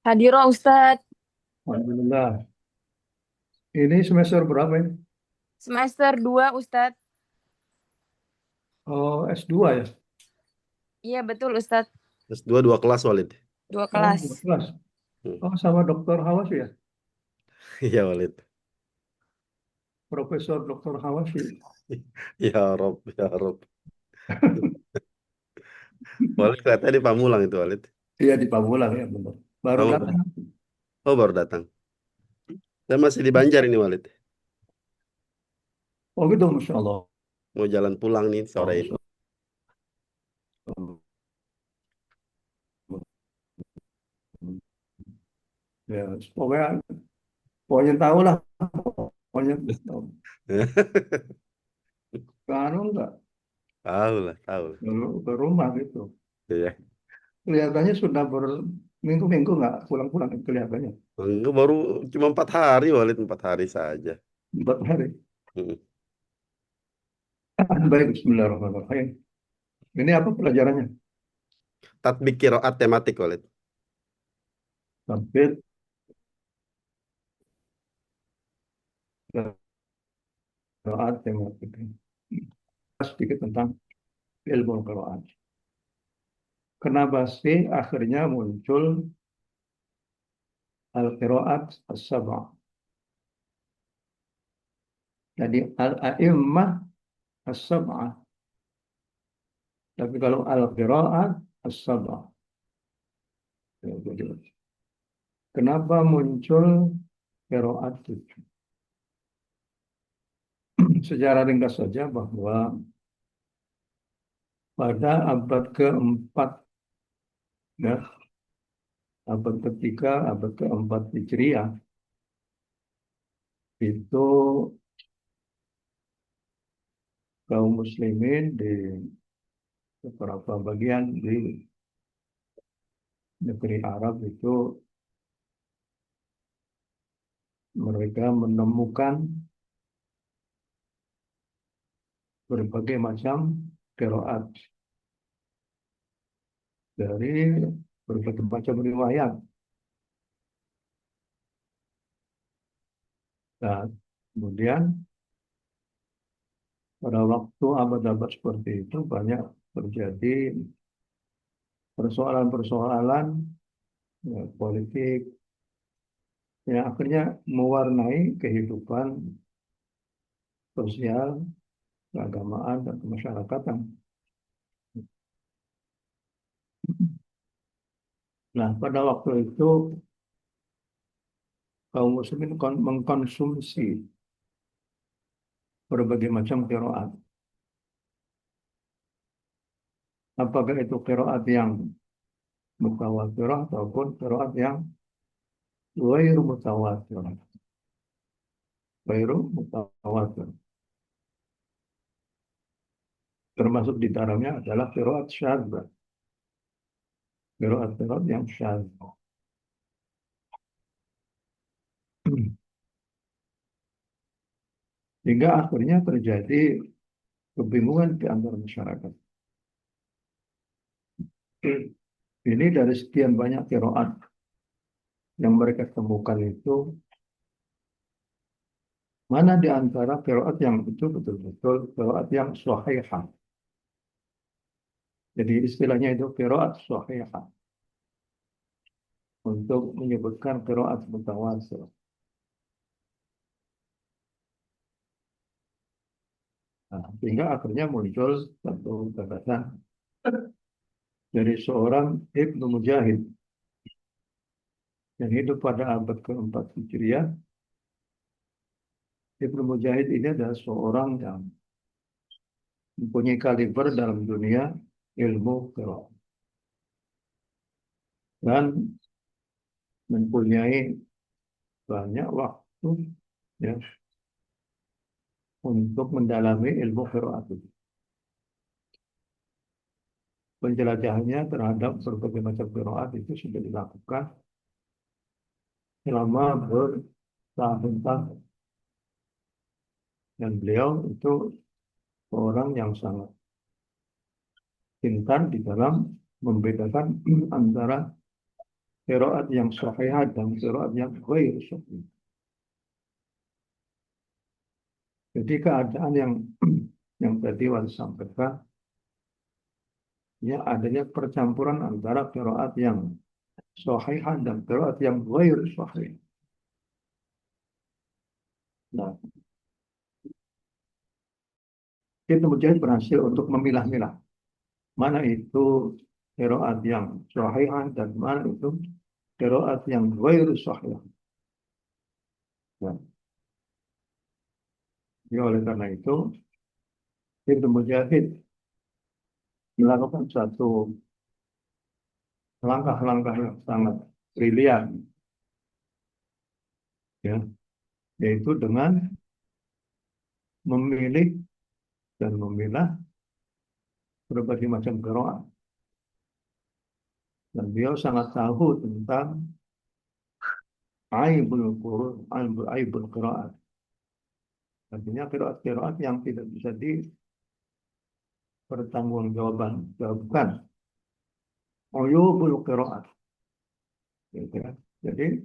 Hadiro Ustadz, Alhamdulillah. Ini semester berapa ya? semester 2 Ustadz. Oh, S2 ya? Iya betul Ustadz, Terus dua kelas Walid. dua Oh, dua kelas. kelas. Hmm. Oh, sama Dokter Hawashi ya? Iya Walid. Profesor Dokter Hawashi. Ya Rob, ya Rob. Walid kelihatannya di Pamulang itu Walid. Iya di Pamulang ya, benar. Baru Oh, datang. oh baru datang. Saya masih di Banjar ini Walid. Oh gitu, Masya Allah. Mau jalan pulang nih sore ini. Masya Allah. Ya, pokoknya, pokoknya tahu lah. Pokoknya kan enggak Tahu lah, tahu lah. ke rumah gitu. Iya. Kelihatannya sudah berminggu-minggu nggak pulang-pulang kelihatannya. Enggak, baru cuma 4 hari Walid, 4 hari saja. 4 hari. Hmm. Baik, Bismillahirrahmanirrahim. Ini apa pelajarannya? Tatbik qiraat tematik Walid. Tampil qiraat tematik. Sedikit tentang ilmu qiraat. Kenapa sih akhirnya muncul al-qiraat as-sab'ah? Jadi al-a'immah as-sab'ah. Tapi kalau al-qiraat as-sab'ah. Ya, jadi, kenapa muncul qiraat 7? Secara ringkas saja bahwa pada abad keempat, ya, abad ketiga, abad keempat Hijriah, itu kaum muslimin di beberapa bagian di negeri Arab itu mereka menemukan berbagai macam qiraat dari berbagai macam riwayat. Nah, kemudian pada waktu abad-abad seperti itu banyak terjadi persoalan-persoalan, ya, politik yang akhirnya mewarnai kehidupan sosial, keagamaan, dan kemasyarakatan. Nah, pada waktu itu kaum muslimin mengkonsumsi berbagai macam qiraat. Apakah itu qiraat yang mutawatirah ataupun qiraat yang ghairu mutawatirah. Ghairu mutawatir. Termasuk di dalamnya adalah qiraat syadzah. Qiraat-qiraat yang syadzah. Hingga akhirnya terjadi kebingungan di antara masyarakat. Ini dari sekian banyak qiraat yang mereka temukan itu, mana di antara qiraat yang itu betul-betul qiraat yang sahihah. Jadi istilahnya itu qiraat sahihah untuk menyebutkan qiraat mutawatir. Nah, sehingga akhirnya muncul satu gagasan dari seorang Ibnu Mujahid yang hidup pada abad keempat Hijriah. Ibnu Mujahid ini adalah seorang yang mempunyai kaliber dalam dunia ilmu qiraat dan mempunyai banyak waktu, ya, untuk mendalami ilmu qiraat itu. Penjelajahannya terhadap berbagai macam qiraat itu sudah dilakukan selama bertahun-tahun. Dan beliau itu orang yang sangat pintar di dalam membedakan antara qiraat yang sahihah dan qiraat yang ghairu sahih. Jadi keadaan yang yang tadi Wali sampaikan, ya adanya percampuran antara qiraat yang sahihah dan qiraat yang ghairu sahih. Nah, Ibnu Mujahid berhasil untuk memilah-milah mana itu qiraat yang sahihah dan mana itu qiraat yang ghairu sahih. Ya. Ya, oleh karena itu, Ibnu Mujahid melakukan satu langkah-langkah yang sangat brilian, ya, yaitu dengan memilih dan memilah berbagai macam qiraat. Dan beliau sangat tahu tentang aibul qiraat. Artinya qiraat yang tidak bisa dipertanggungjawabkan. Uyubul qiraat. Gitu ya. Jadi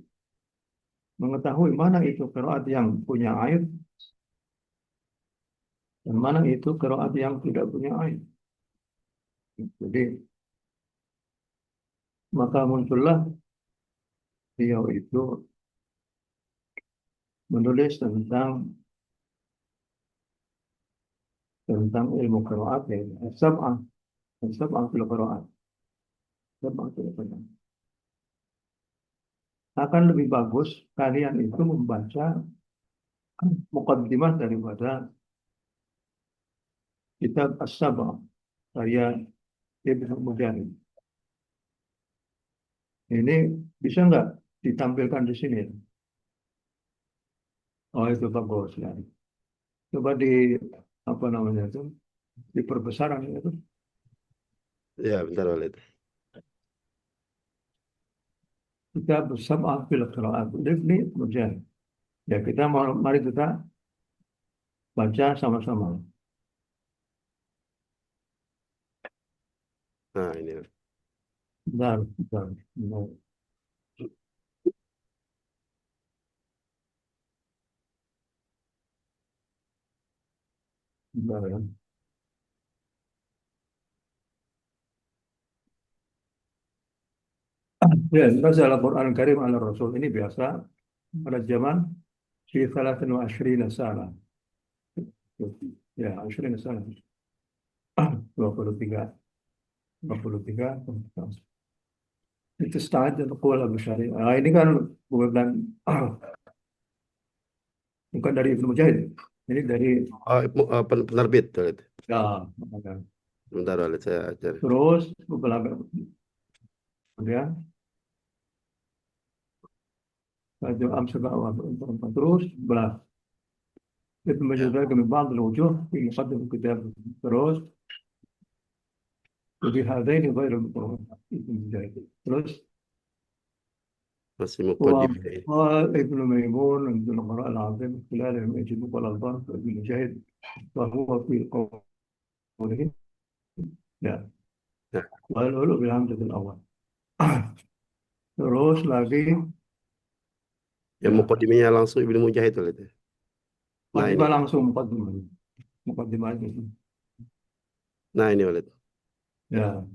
mengetahui mana itu qiraat yang punya aib dan mana itu qiraat yang tidak punya aib. Jadi maka muncullah beliau itu menulis tentang ilmu qiraat, yaitu sab'ah fil qiraat. Akan lebih bagus kalian itu membaca muqaddimah daripada kitab As-Sab'ah karya Ibnu Mujahid. Ini bisa nggak ditampilkan di sini? Oh, itu bagus ya. Coba apa namanya itu, diperbesar itu. Ya, bentar Walid. Kitab As-Sab'ah fil Qiraat Ibnu Mujahid. Ya, mari kita baca sama-sama. Nah, ini. Bentar, bentar, bentar. Bentar ya. Ya, nazal Al-Quran Karim ala Rasul ini biasa pada zaman fi 23 sana. Ya, 23 sana. 23. Itu start dan kuala Asy'ari. Nah, ini kan bukan bukan dari Ibnu Mujahid. Ini dari Oh, penerbit Walid. ya, Bentar Walid, saya ajar. terus beberapa kemudian terus belah Ibnu Mujahid kami bang الوجوه في مقدم الكتاب terus lebih hadain غير المقرون Ibnu Mujahid terus Masih muqaddimah ini. ابن ميمون من القراء العظيم خلال يجب والألبان ابن مجاهد وهو في قوله لا Nah, والأولو بالهمزة الأول terus lagi yang ya, muqaddimahnya langsung Ibnu Mujahid Walid. Nah, ini. langsung mukadimah itu Nah, ini Walid. ya.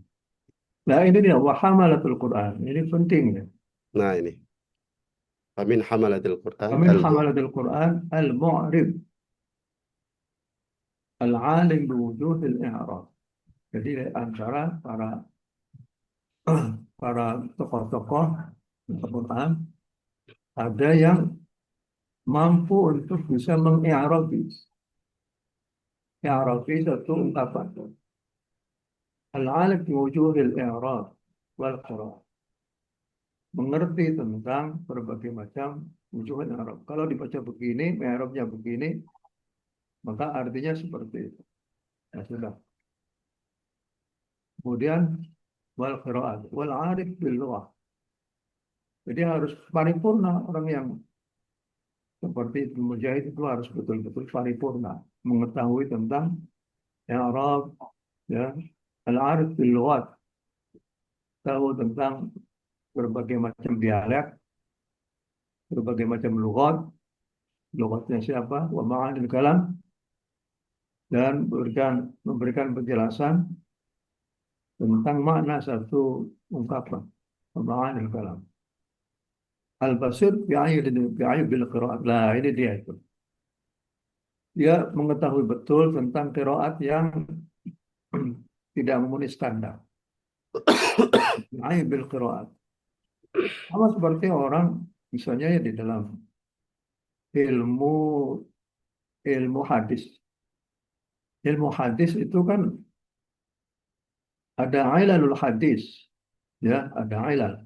Nah ini dia wahamalatul Quran, ini penting ya. Nah, ini. Amin hamalatil Quran Min hamalatul Quran al-mu'rib al-alim biwujuhil i'rab. Jadi antara para tokoh-tokoh Al-Quran ada yang mampu untuk bisa mengi'rabi satu ungkapan. Al-alim biwujuhil i'rab wal qira'ah. Mengerti tentang berbagai macam wujuhil i'rab. Kalau dibaca begini, i'rabnya begini, maka artinya seperti itu. Ya sudah. Kemudian wal qira'at wal 'arif bil lughah. Jadi harus paripurna orang yang seperti Ibnu Mujahid itu harus betul-betul paripurna mengetahui tentang i'rab, ya, al-'arif bil lughat, tahu tentang berbagai macam dialek, berbagai macam lugatnya siapa, wa ma'anil kalam, dan memberikan penjelasan tentang makna satu ungkapan, wa ma'anil kalam. Al-basir bi'ayu bil qiraat. Nah, ini dia itu. Dia mengetahui betul tentang qiraat yang tidak memenuhi standar. Bi'ayu bil qiraat. Sama seperti orang misalnya ya di dalam ilmu ilmu hadis. Ilmu hadis itu kan ada ilalul hadis, ya, ada ilal,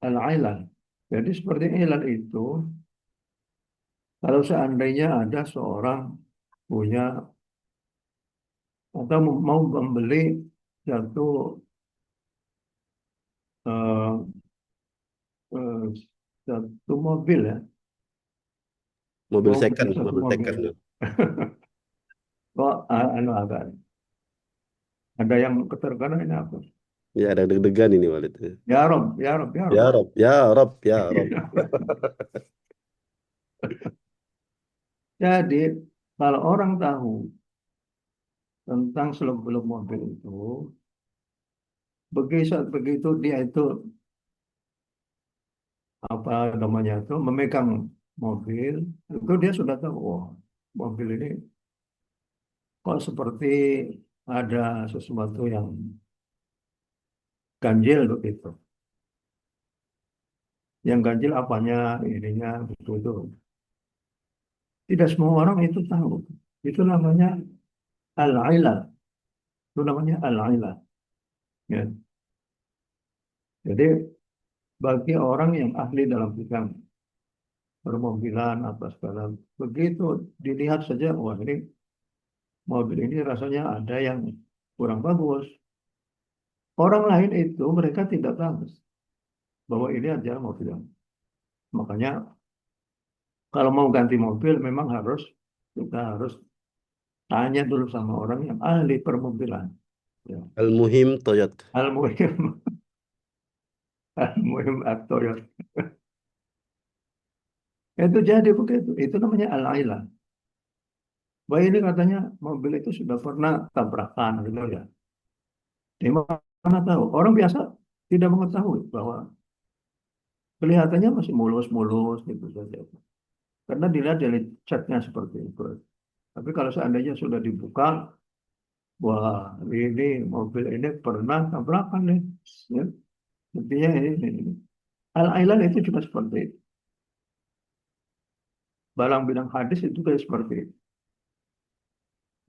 al-ilal. Jadi seperti ilal itu, kalau seandainya ada seorang punya atau mau membeli satu eh, eh, satu mobil ya, Mobil mau beli second, satu mobil mobil. second. Kok agak ada yang keterkana ini apa? Ya, ada deg-degan ini Walid. Ya Rob, ya Rob, ya Rob. Ya Rob, ya Rob, ya Rob. Jadi kalau orang tahu tentang seluk-beluk mobil itu, begitu dia itu apa namanya itu memegang mobil, itu dia sudah tahu, oh, mobil ini kok seperti ada sesuatu yang ganjil begitu. Yang ganjil apanya, ininya, betul-betul. Tidak semua orang itu tahu. Itu namanya al-ilal. Itu namanya al-ilal. Ya. Jadi bagi orang yang ahli dalam bidang permobilan apa segala, begitu dilihat saja, wah ini mobil ini rasanya ada yang kurang bagus. Orang lain itu mereka tidak tahu bahwa ini adalah mobil yang. Makanya kalau mau ganti mobil memang kita harus tanya dulu sama orang yang ahli permobilan. Ya. Al-Muhim Toyota. Al-muhim, al-muhim at-toyot. Itu jadi begitu. Itu namanya al-ailah. Bahwa ini katanya mobil itu sudah pernah tabrakan gitu ya. Di mana tahu? Orang biasa tidak mengetahui bahwa kelihatannya masih mulus-mulus gitu saja. Karena dilihat dari catnya seperti itu. Tapi kalau seandainya sudah dibuka, wah ini mobil ini pernah tabrakan nih. Ya. Intinya ini. Al-Ailan itu juga seperti itu. Barang bidang hadis itu juga seperti itu.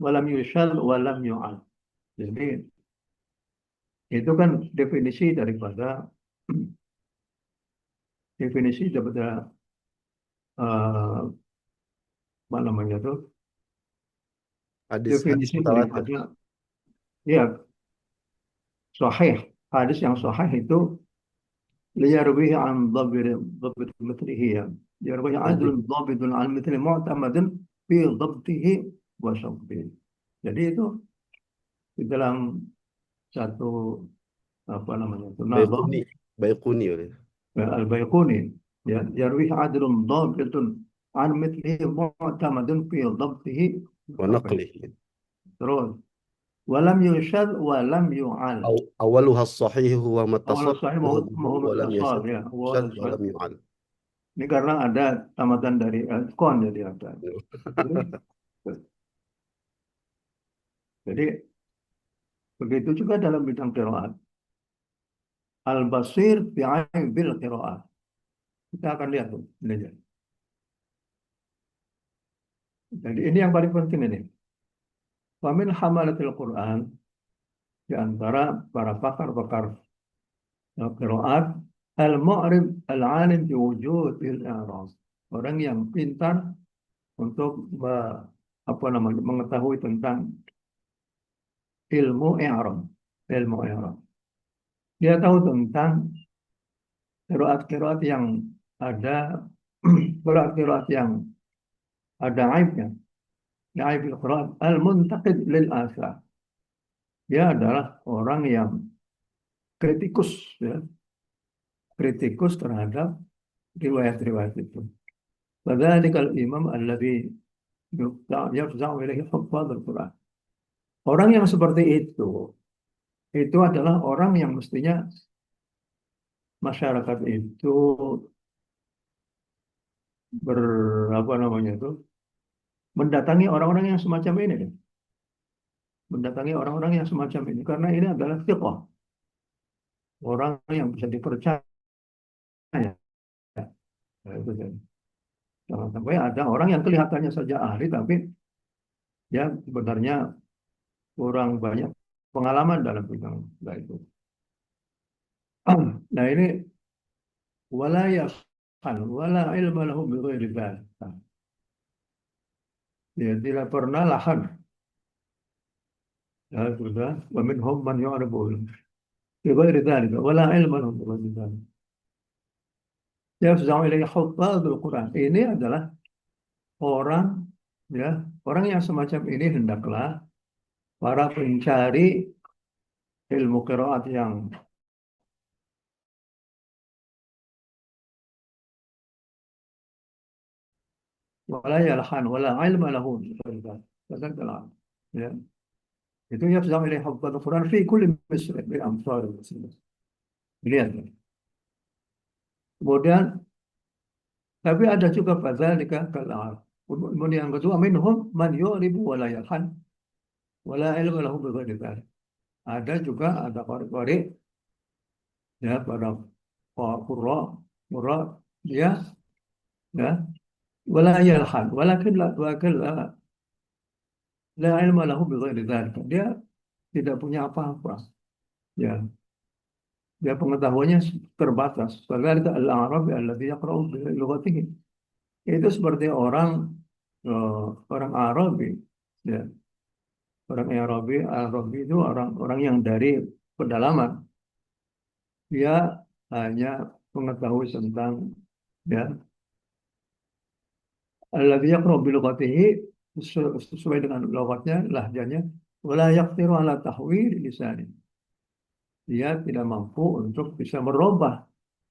Walam yushal, walam yu'al. Jadi itu kan definisi daripada eh, apa namanya tuh Hadis definisi mutawatir. daripada ya sahih hadis yang sahih itu liyarwihi an dhabit mithlihi ya yarwihi adlun dhabitun an mithli mu'tamadin fi dhabtihi wa syabbihi. Jadi itu di dalam satu apa namanya itu nazam Baikuni, Baikuni Walid. al-Baiquni ya yarwihi adlun dhabitun an mithlihi mu'tamadin fi dhabtihi wa Wa syabbihi. naqli. Terus walam yushad walam yu'al. أولها الصحيح هو ما Awal اتصل sahih به mau ولم mutasal يشذ ya. Awal sahih. ولم يعل. Ini karena ada tamatan dari kon jadi ada. Jadi begitu juga dalam bidang qiraat. Al-basir bil qiraat. Kita akan lihat tuh. Ini aja. Jadi ini yang paling penting ini. Wamin hamalatil Quran di antara para pakar-pakar qiraat al-mu'rib al-alim bi wujudil i'rab. Orang yang pintar untuk apa namanya mengetahui tentang ilmu i'rab, ilmu i'rab. Dia tahu tentang qiraat-qiraat yang ada qiraat-qiraat yang ada aibnya. Aib qiraat al-muntaqid lil asar. Dia adalah orang yang kritikus, ya, kritikus terhadap riwayat-riwayat itu. Padzalikal imam alladzi yafza'u ilaihi huffadzul Quran. Orang yang seperti itu adalah orang yang mestinya masyarakat itu apa namanya itu mendatangi orang-orang yang semacam ini, deh. Mendatangi orang-orang yang semacam ini karena ini adalah thiqah, orang yang bisa dipercaya. Nah, itu jadi. Jangan sampai ada orang yang kelihatannya saja ahli tapi ya sebenarnya kurang banyak pengalaman dalam bidang itu. Nah ini wala yaqan wala ilma lahu bi ghairi dzalik. Ya tidak pernah lahan. Ya sudah, wa minhum man yu'ribu bi ghairi dzalik wala ilma lahu bi ghairi dzalik. Yafza'u ilaihi huffadzul Quran. Ini adalah orang, ya, orang yang semacam ini hendaklah para pencari ilmu qiraat yang wala yalhan wala ilma lahu ya, itu yafza'u ilaihi huffadzul Quran fi kulli misr bil amsar muslimin. Lihat. Kemudian tapi ada juga fadzalika kal a'rab. Kemudian yang kedua minhum man yu'ribu wala yalhan wala ilma lahu bi ghairi dzalik. Ada juga ada qari ya para qurra qurra dia ya wala yalhan walakin la ilma lahu bi ghairi dzalik. Dia tidak punya apa-apa. Ya, dia pengetahuannya terbatas. Fadzalika al-a'rabi alladzi yaqra'u bi lughatihi. Itu seperti orang Arabi, ya. Orang Arabi itu orang yang dari pedalaman. Dia hanya mengetahui tentang ya alladzi yaqra'u bi lughatihi sesuai dengan logatnya, lahjanya, wala yaqdiru ala tahwil lisani. Dia tidak mampu untuk bisa merubah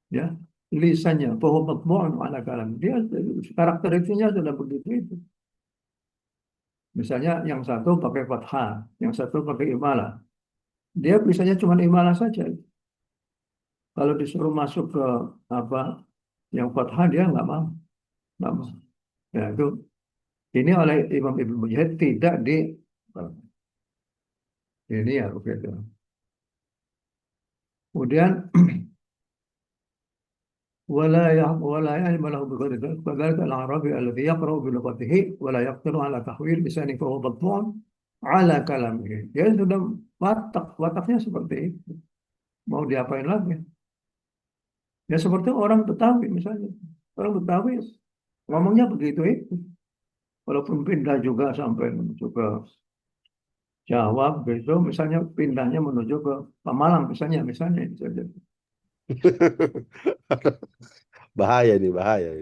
ya lisannya, bahwa matbu'un ala kalam. Dia karakteristiknya sudah begitu itu. Misalnya yang satu pakai fathah, yang satu pakai imalah. Dia bisanya cuma imalah saja. Kalau disuruh masuk ke apa yang fathah dia nggak mau, nggak mau. Ya itu ini oleh Imam Ibnu Mujahid tidak di ini ya begitu. Kemudian ولا علم له بغير ذلك فذلك الأعرابي الذي يقرأ بلغته ولا يقدر على تحويل لسانه فهو مطبوع على كلامه. Dia sudah wataknya seperti itu. Mau diapain lagi? Ya seperti orang Betawi misalnya. Orang Betawi ngomongnya begitu itu. Walaupun pindah juga sampai menuju ke Jawa, begitu misalnya pindahnya menuju ke Pemalang misalnya itu saja. Bahaya nih, bahaya.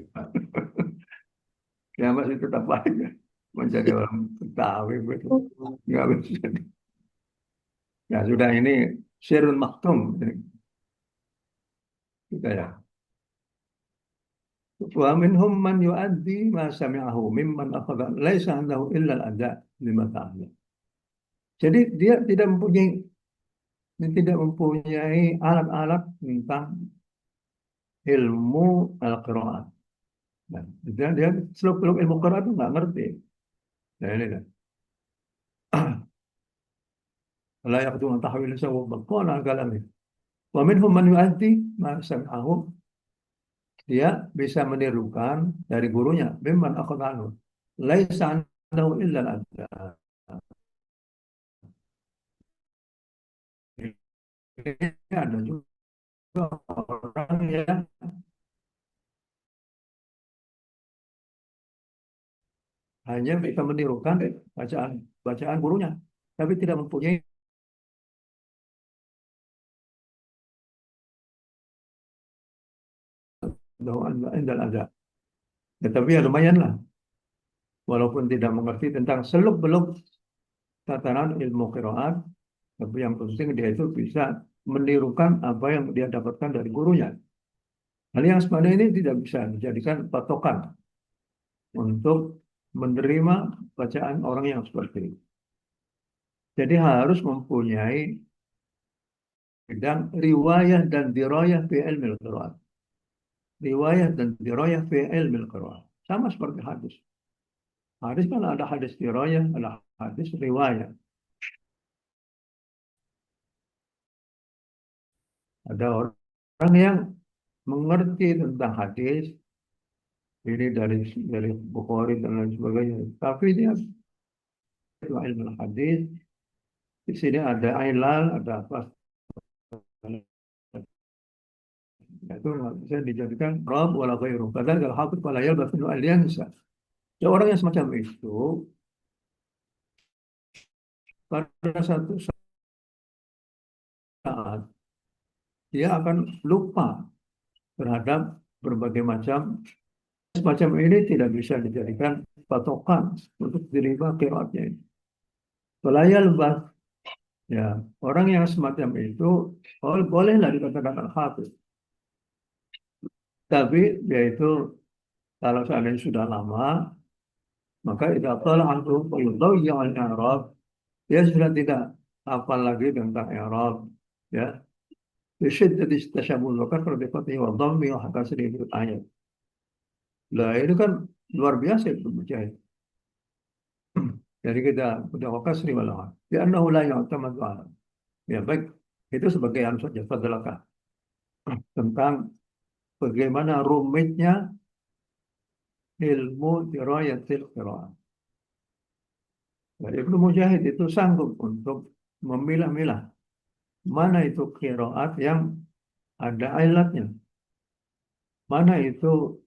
Ya masih tetap aja menjadi orang Betawi begitu. Nggak bisa. Ya sudah ini sirrun maktum. Kita ya. Wa minhum man yu'addi ma sami'ahu mimman akhadha laisa 'indahu illa al-ada' lima ta'ala. Jadi dia tidak mempunyai alat-alat tentang ilmu al-qiraat. Nah, dia seluk-beluk ilmu qiraat itu nggak ngerti. Nah ini kan. La yaqdun tahwil sawa baqala kalami. Wa minhum man yu'addi ma sami'ahu. Dia bisa menirukan dari gurunya mimman akhadha anhu. Laisa 'indahu illa al-ada. Ini ada juga orang yang hanya bisa menirukan bacaan gurunya, tapi tidak mempunyai indal ada. Tetapi ya lumayan lah, walaupun tidak mengerti tentang seluk-beluk tatanan ilmu qiraat, tapi yang penting dia itu bisa menirukan apa yang dia dapatkan dari gurunya. Hal yang seperti ini tidak bisa dijadikan patokan untuk menerima bacaan orang yang seperti ini. Jadi harus mempunyai bidang riwayah dan dirayah fi ilmil qiraat. Riwayah dan dirayah fi ilmil qiraat. Sama seperti hadis. Hadis kan ada hadis dirayah, ada hadis riwayah. Ada orang yang mengerti tentang hadis, ini dari Bukhari dan lain sebagainya. Tapi dia itu ilmu hadis, di sini ada ilal, ada apa, itu nggak bisa dijadikan Rob wala ghairu. Padahal kalau hafid wala yalbas min al-yansa. Ya, orang yang semacam itu pada satu saat dia akan lupa terhadap berbagai macam semacam ini tidak bisa dijadikan patokan untuk diterima qiraatnya. Wala yalbas, ya, orang yang semacam itu bolehlah dikatakan al-hafid. Tapi dia itu kalau seandainya sudah lama, maka idza qala anhu fayudayyi al-i'rab, dia sudah tidak hafal lagi tentang i'rab, ya. Bisyiddat tashabbul wa kasrah bi fathi wa dhammi wa kasri bil ayat. Lah itu kan luar biasa itu Mujahid. Jadi kita udah kasri wala. Di annahu la yu'tamadu ala. Ya baik, itu sebagai anu saja fadlakah tentang bagaimana rumitnya ilmu dirayatil qiraat. Nah, Ibnu Mujahid itu sanggup untuk memilah-milah mana itu qiraat yang ada ilatnya, mana itu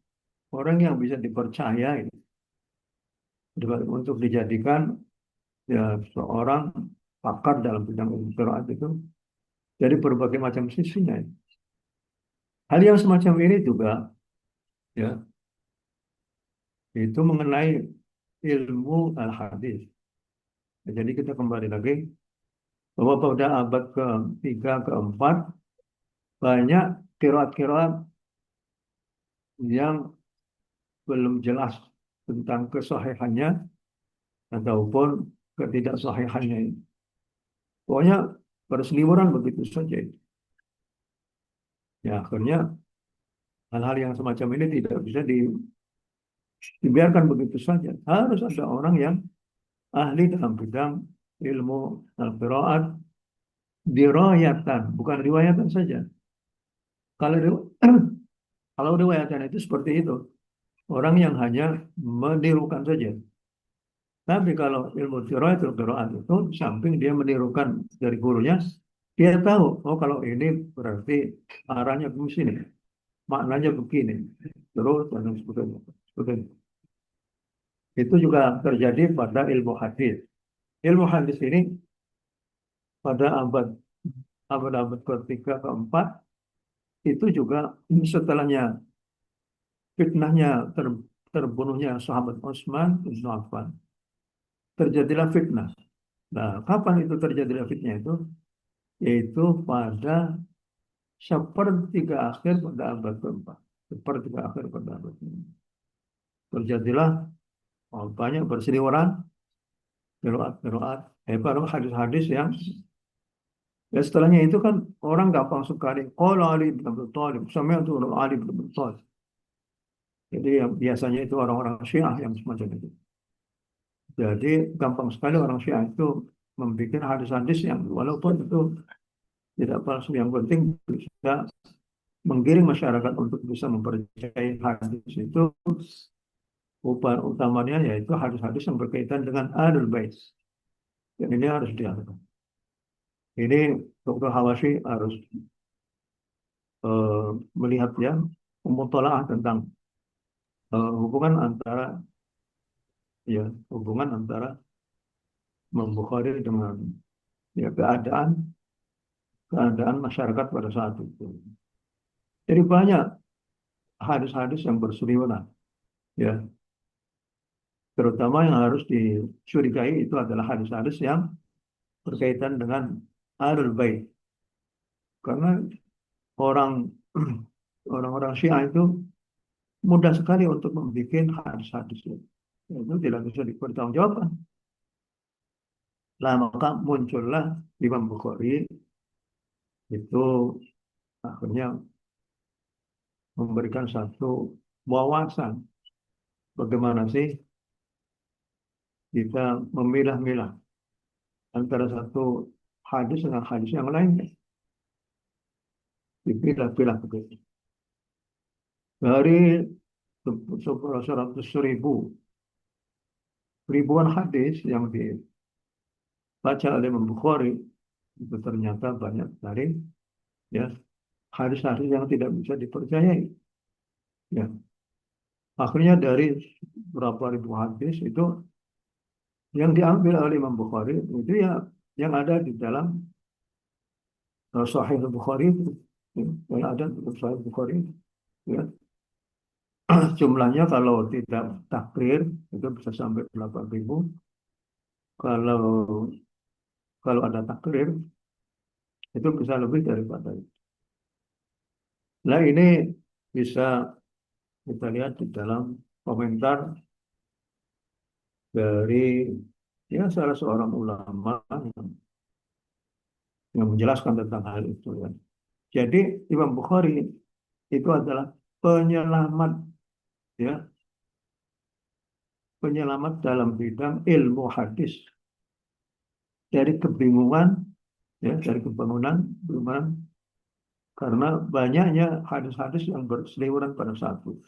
orang yang bisa dipercayai untuk dijadikan ya seorang pakar dalam bidang ilmu qiraat itu dari berbagai macam sisinya. Hal yang semacam ini juga ya itu mengenai ilmu al-hadis. Jadi kita kembali lagi bahwa pada abad ke-3, ke-4 banyak qiraat-qiraat yang belum jelas tentang kesahihannya ataupun ketidaksahihannya. Pokoknya berseliweran begitu saja. Ya, akhirnya hal-hal yang semacam ini tidak bisa dibiarkan begitu saja. Harus ada orang yang ahli dalam bidang ilmu al-qiraat dirayatan, bukan riwayatan saja. Kalau kalau riwayatan itu seperti itu, orang yang hanya menirukan saja. Tapi kalau ilmu qiraatul qiraat itu, samping dia menirukan dari gurunya, dia tahu, oh kalau ini berarti arahnya ke sini, maknanya begini, terus dan sebagainya. Sebagainya. Itu juga terjadi pada ilmu hadis. Ilmu hadis ini pada abad ketiga, keempat, itu juga setelahnya fitnahnya terbunuhnya sahabat Utsman bin Affan, terjadilah fitnah. Nah, kapan itu terjadilah fitnah itu? Yaitu pada sepertiga akhir pada abad keempat. Sepertiga akhir pada abad keempat. Terjadilah banyak berseliweran, qiraat, hadis-hadis yang ya setelahnya itu kan orang gampang sekali. Qala Ali bin Abi Thalib, sami'tu Ali bin Abi Thalib. Jadi yang biasanya itu orang-orang Syiah yang semacam itu. Jadi gampang sekali orang Syiah itu membuat hadis-hadis yang walaupun itu tidak palsu, yang penting bisa menggiring masyarakat untuk bisa mempercayai hadis itu. Upaya utamanya yaitu hadis-hadis yang berkaitan dengan Ahlul Bait. Dan ini harus dilakukan. Ini Dr. Hawashi harus melihat ya, memutolaah tentang hubungan antara Imam Bukhari dengan ya keadaan masyarakat pada saat itu. Jadi banyak hadis-hadis yang berseliweran, ya. Terutama yang harus dicurigai itu adalah hadis-hadis yang berkaitan dengan Ahlul Bait. Karena orang orang-orang Syiah itu mudah sekali untuk membuat hadis-hadis itu tidak bisa dipertanggungjawabkan. Lah maka muncullah Imam Bukhari itu akhirnya memberikan satu wawasan bagaimana sih kita memilah-milah antara satu hadis dengan hadis yang lainnya. Dipilah-pilah begitu. Dari 100.000 ribuan hadis yang dibaca oleh Imam Bukhari itu ternyata banyak dari ya hadis-hadis yang tidak bisa dipercayai. Ya, akhirnya dari berapa ribu hadis itu yang diambil oleh Imam Bukhari itu ya yang ada di dalam Sahih Bukhari itu, ya, yang ada di Sahih Bukhari. Ya. Jumlahnya kalau tidak takrir itu bisa sampai 8.000. Kalau kalau ada takrir itu bisa lebih daripada itu. Nah ini bisa kita lihat di dalam komentar dari ya salah seorang ulama yang menjelaskan tentang hal itu ya. Jadi Imam Bukhari itu adalah penyelamat ya, penyelamat dalam bidang ilmu hadis dari kebingungan ya, dari kebingungan karena banyaknya hadis-hadis yang berseliweran pada saat itu.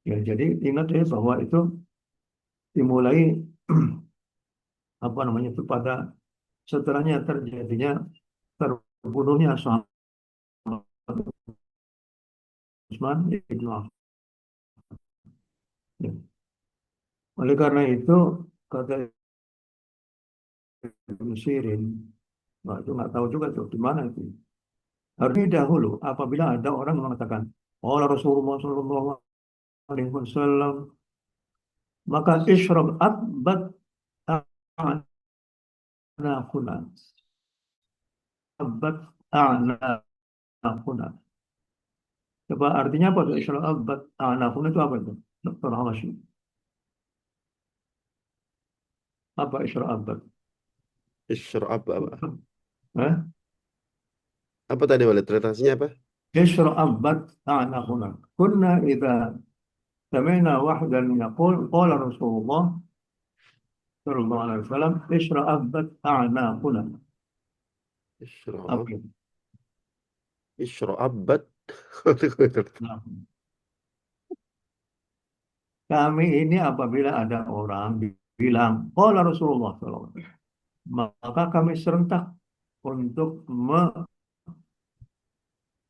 Ya, jadi ingat ya bahwa itu dimulai apa namanya itu pada setelahnya terjadinya terbunuhnya sahabat Utsman ibn Affan. Ya. Oleh karena itu kata Ibnu Sirin, nah, itu nggak tahu juga tuh di mana itu. Harusnya dahulu apabila ada orang mengatakan, "Oh Rasulullah Shallallahu Alaihi Wasallam," maka isyrab abad a'naquna, abad a'naquna. Coba artinya apa tuh isyrab abad a'naquna itu apa itu? Dr. Hamashi. Apa isyrab abad? Isyrab apa? Eh? Apa tadi Walid? Retasinya apa? Isyrab abad a'naquna. Kunna idza sami'na wahdan yaqul qala Rasulullah Sallallahu Alaihi Wasallam isyrab abad a'naquna. Isyrab. Apa itu? Isyrab. Nah, kami ini apabila ada orang bilang, qala Rasulullah SAW, maka kami serentak untuk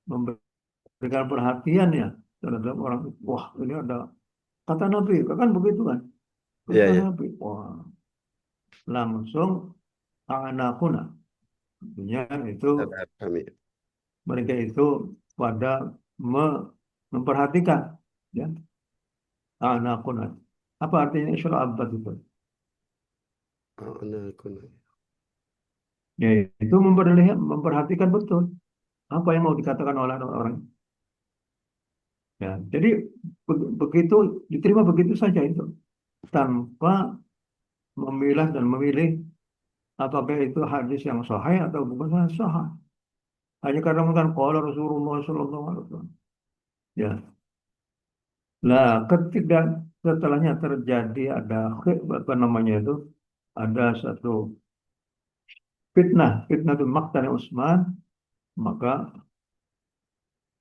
memberikan perhatian ya terhadap orang. Wah, ini ada kata Nabi, kan begitu kan? Iya, Kata iya. Nabi, wah, langsung anakuna. Artinya itu Sadar kami. mereka itu pada memperhatikan, ya, anakuna. Apa artinya isyraq abad itu? Anakuna. Ya, itu memperhatikan betul apa yang mau dikatakan oleh orang. Ya, jadi begitu diterima begitu saja itu tanpa memilah dan memilih apakah itu hadis yang sahih atau bukan sahih. Hanya karena mengatakan qala Rasulullah Sallallahu Alaihi Wasallam. Ya, nah ketika setelahnya terjadi ada apa namanya itu ada satu fitnah itu Maqtal Utsman, maka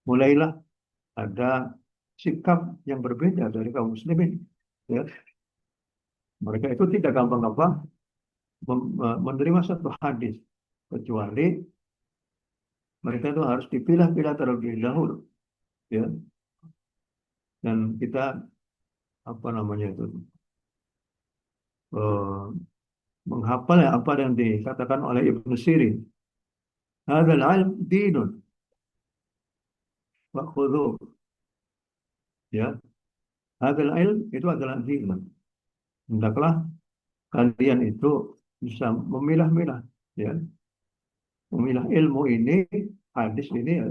mulailah ada sikap yang berbeda dari kaum muslimin. Ya, mereka itu tidak gampang-gampang menerima satu hadis kecuali mereka itu harus dipilah-pilah terlebih dahulu, ya. Dan kita apa namanya itu eh, menghafal ya apa yang dikatakan oleh Ibnu Sirin. Hadzal ilm dinun wa khudhu, ya. Hadzal ilm itu adalah dinun. Hendaklah kalian itu bisa memilah-milah, ya. memilah ilmu ini, hadis ini ya,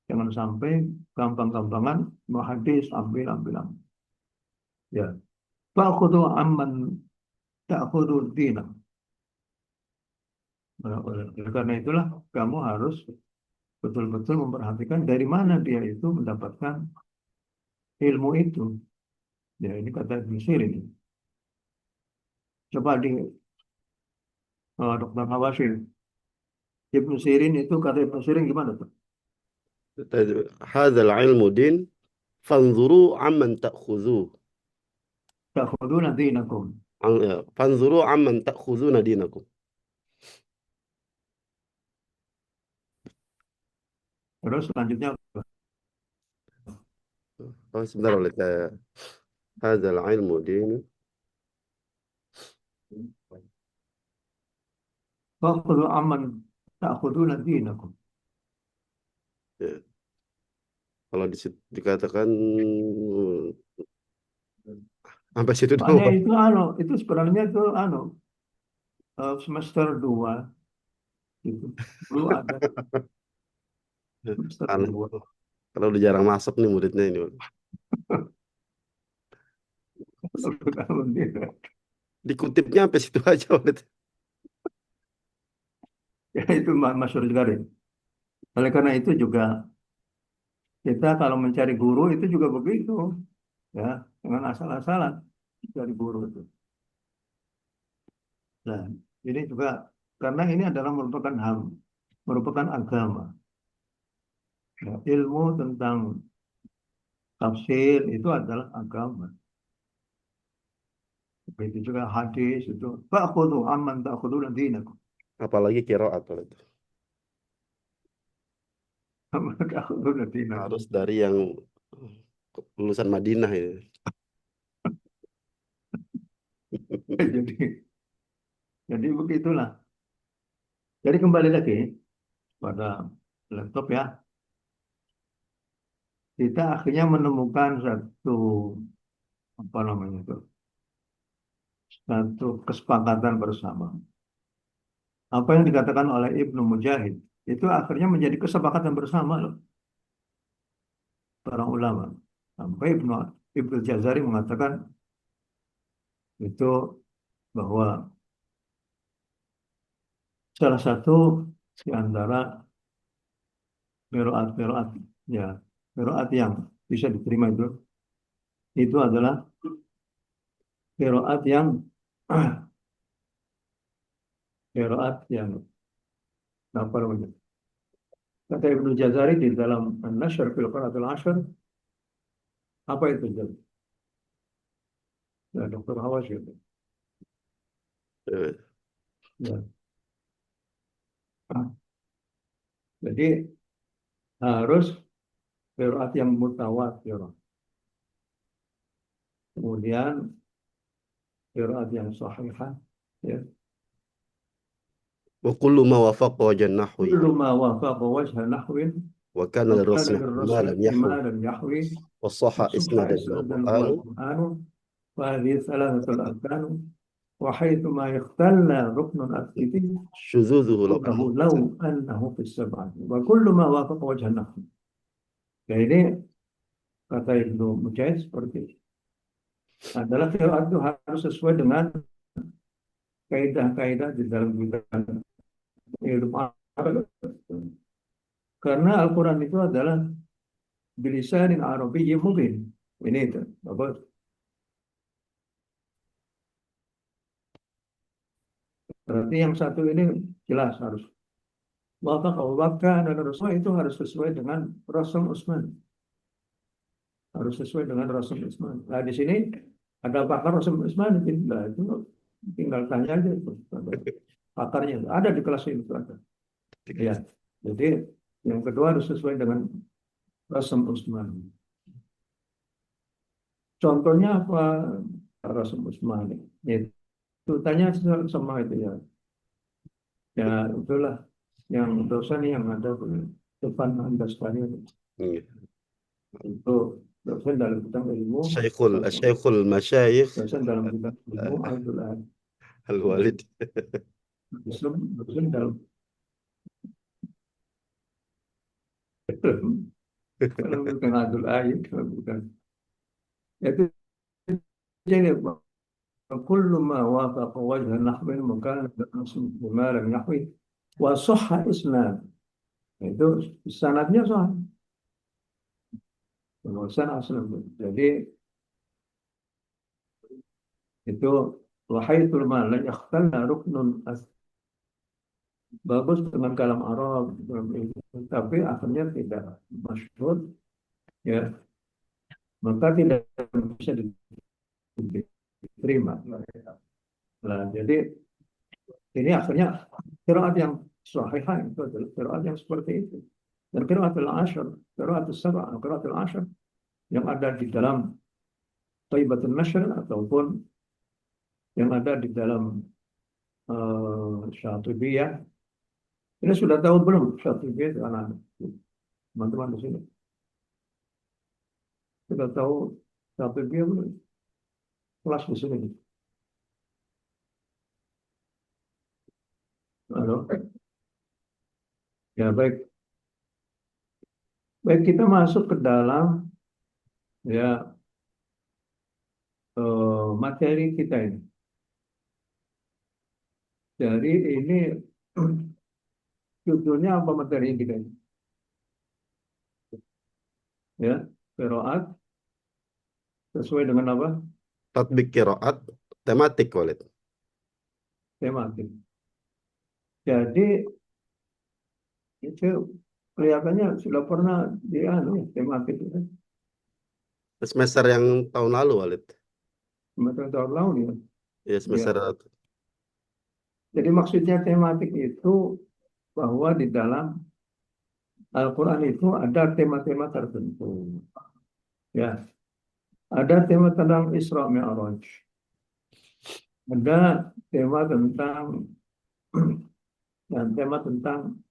jangan sampai gampang-gampangan mau hadis ambil. Ya, fa'khudhu amman ta'khudhu dina. Oleh karena itulah kamu harus betul-betul memperhatikan dari mana dia itu mendapatkan ilmu itu. Ya, ini kata Ibnu Sirin. Coba di Dr. Hawashir. Ibnu Sirin itu kata Ibnu Sirin gimana tuh? هذا العلم دين فانظروا عمن تأخذوه Ta'khuduna dinakum. فانظروا عمن تأخذون دينكم. Terus selanjutnya Oh, sebentar oleh saya. هذا العلم دين. fa'khudhu amman ta'khuduna dinakum. Ya. Kalau dikatakan sampai situ Soalnya doang. itu sebenarnya itu semester 2 gitu. Dulu ada semester Aneh. 2. Kalau udah jarang masuk nih muridnya ini. Dikutipnya sampai situ aja. Ya itu masyhur sekali. Oleh karena itu juga kita kalau mencari guru itu juga begitu, ya, dengan asal-asalan cari guru itu. Nah, ini juga karena ini adalah merupakan agama. Ya, ilmu tentang tafsir itu adalah agama. Begitu juga hadis itu. Fa'khudhu amman ta'khuduna dinakum. Apalagi qiraat kalau itu. Amman ta'khuduna dinakum. Harus dari yang lulusan Madinah ini. Jadi begitulah. Jadi kembali lagi pada laptop ya. Kita akhirnya menemukan satu kesepakatan bersama. Apa yang dikatakan oleh Ibnu Mujahid itu akhirnya menjadi kesepakatan bersama loh, para ulama. Sampai Ibnu Jazari mengatakan itu bahwa salah satu di antara qiraat ya, qiraat yang bisa diterima itu adalah qiraat yang qiraat yang apa namanya? Kata Ibnu Jazari di dalam An-Nashr fil Qiraatil Ashr, apa itu jadi? Ya, Dr. Hawashi. Eh, Ya. Jadi harus qiraat yang mutawatir. Kemudian qiraat yang sahihah, ya. وكل ما وافق وجه النحو Kullu ma wafaqa wajha nahwin وكان wa للرسم kana ما lirrasmi لم يحوي ma lam yahwi وصح wa subha إسنادا isnadan والقرآن wal Qur'anu wa hadhihi thalathatul arkanu wa haythu ma ikhtalla ruknun aslifi شذوذه لو kullahu أنه law annahu fis sab'ati wa kullu ma wafaqa wajha nahwi. Jadi kata Ibnu Mujahid seperti itu. Adalah qiraat itu harus sesuai dengan kaidah-kaidah di dalam bidang ilmu Arab. Karena Al-Quran itu adalah bilisanin Arabiyyin mubin. Ini itu. Apa? Berarti yang satu ini jelas harus. Maka kalau wakka dan Rasul itu harus sesuai dengan Rasul Utsman. Harus sesuai dengan Rasul Utsman. Nah di sini ada pakar Rasul Utsman. Nah, itu tinggal tanya aja itu. Pakarnya ada di kelas ini ada. Ya. Jadi yang kedua harus sesuai dengan Rasul Utsman. Contohnya apa? Rasul Utsman. Itu tanya sama itu ya. Ya itulah yang dosen yang ada di depan Anda sekalian. Itu dosen dalam bidang ilmu. الشيخ المشايخ Dosen dalam bidang ilmu Abdul Ahad. الوالد. Dosen dalam Kalau bukan adul ayat, kalau bukan. Itu jadi كل ما وافق وجه النحو مكان بما لم يحوي وصح إسناد itu sanadnya sah penulisan asal. Jadi itu wahaitul mal yakhtalla ruknun bagus dengan kalam Arab tapi akhirnya tidak masyhur ya maka tidak bisa diterima. Nah, jadi ini akhirnya qiraat yang sahihah itu adalah qiraat yang seperti itu. Dan qiraatul ashar, qiraatul sab'a, qiraatul ashar yang ada di dalam Thayyibatun Nashr ataupun yang ada di dalam Syatibiyah. Ini sudah tahu belum Syatibiyah itu anak teman-teman di sini? Sudah tahu Syatibiyah belum? Kelas di sini. Halo. Ya baik. Baik kita masuk ke dalam ya materi kita ini. Jadi ini judulnya apa materi kita ini? Ya, qiraat sesuai dengan apa? Tatbik qiraat tematik Walid. Tematik. Jadi itu kelihatannya sudah pernah di tematik itu. Semester yang tahun lalu Walid. Semester tahun lalu ya. Ya semester Jadi maksudnya tematik itu bahwa di dalam Al-Quran itu ada tema-tema tertentu. Ya, ada tema tentang Isra Mi'raj. Ada tema tentang dan tema tentang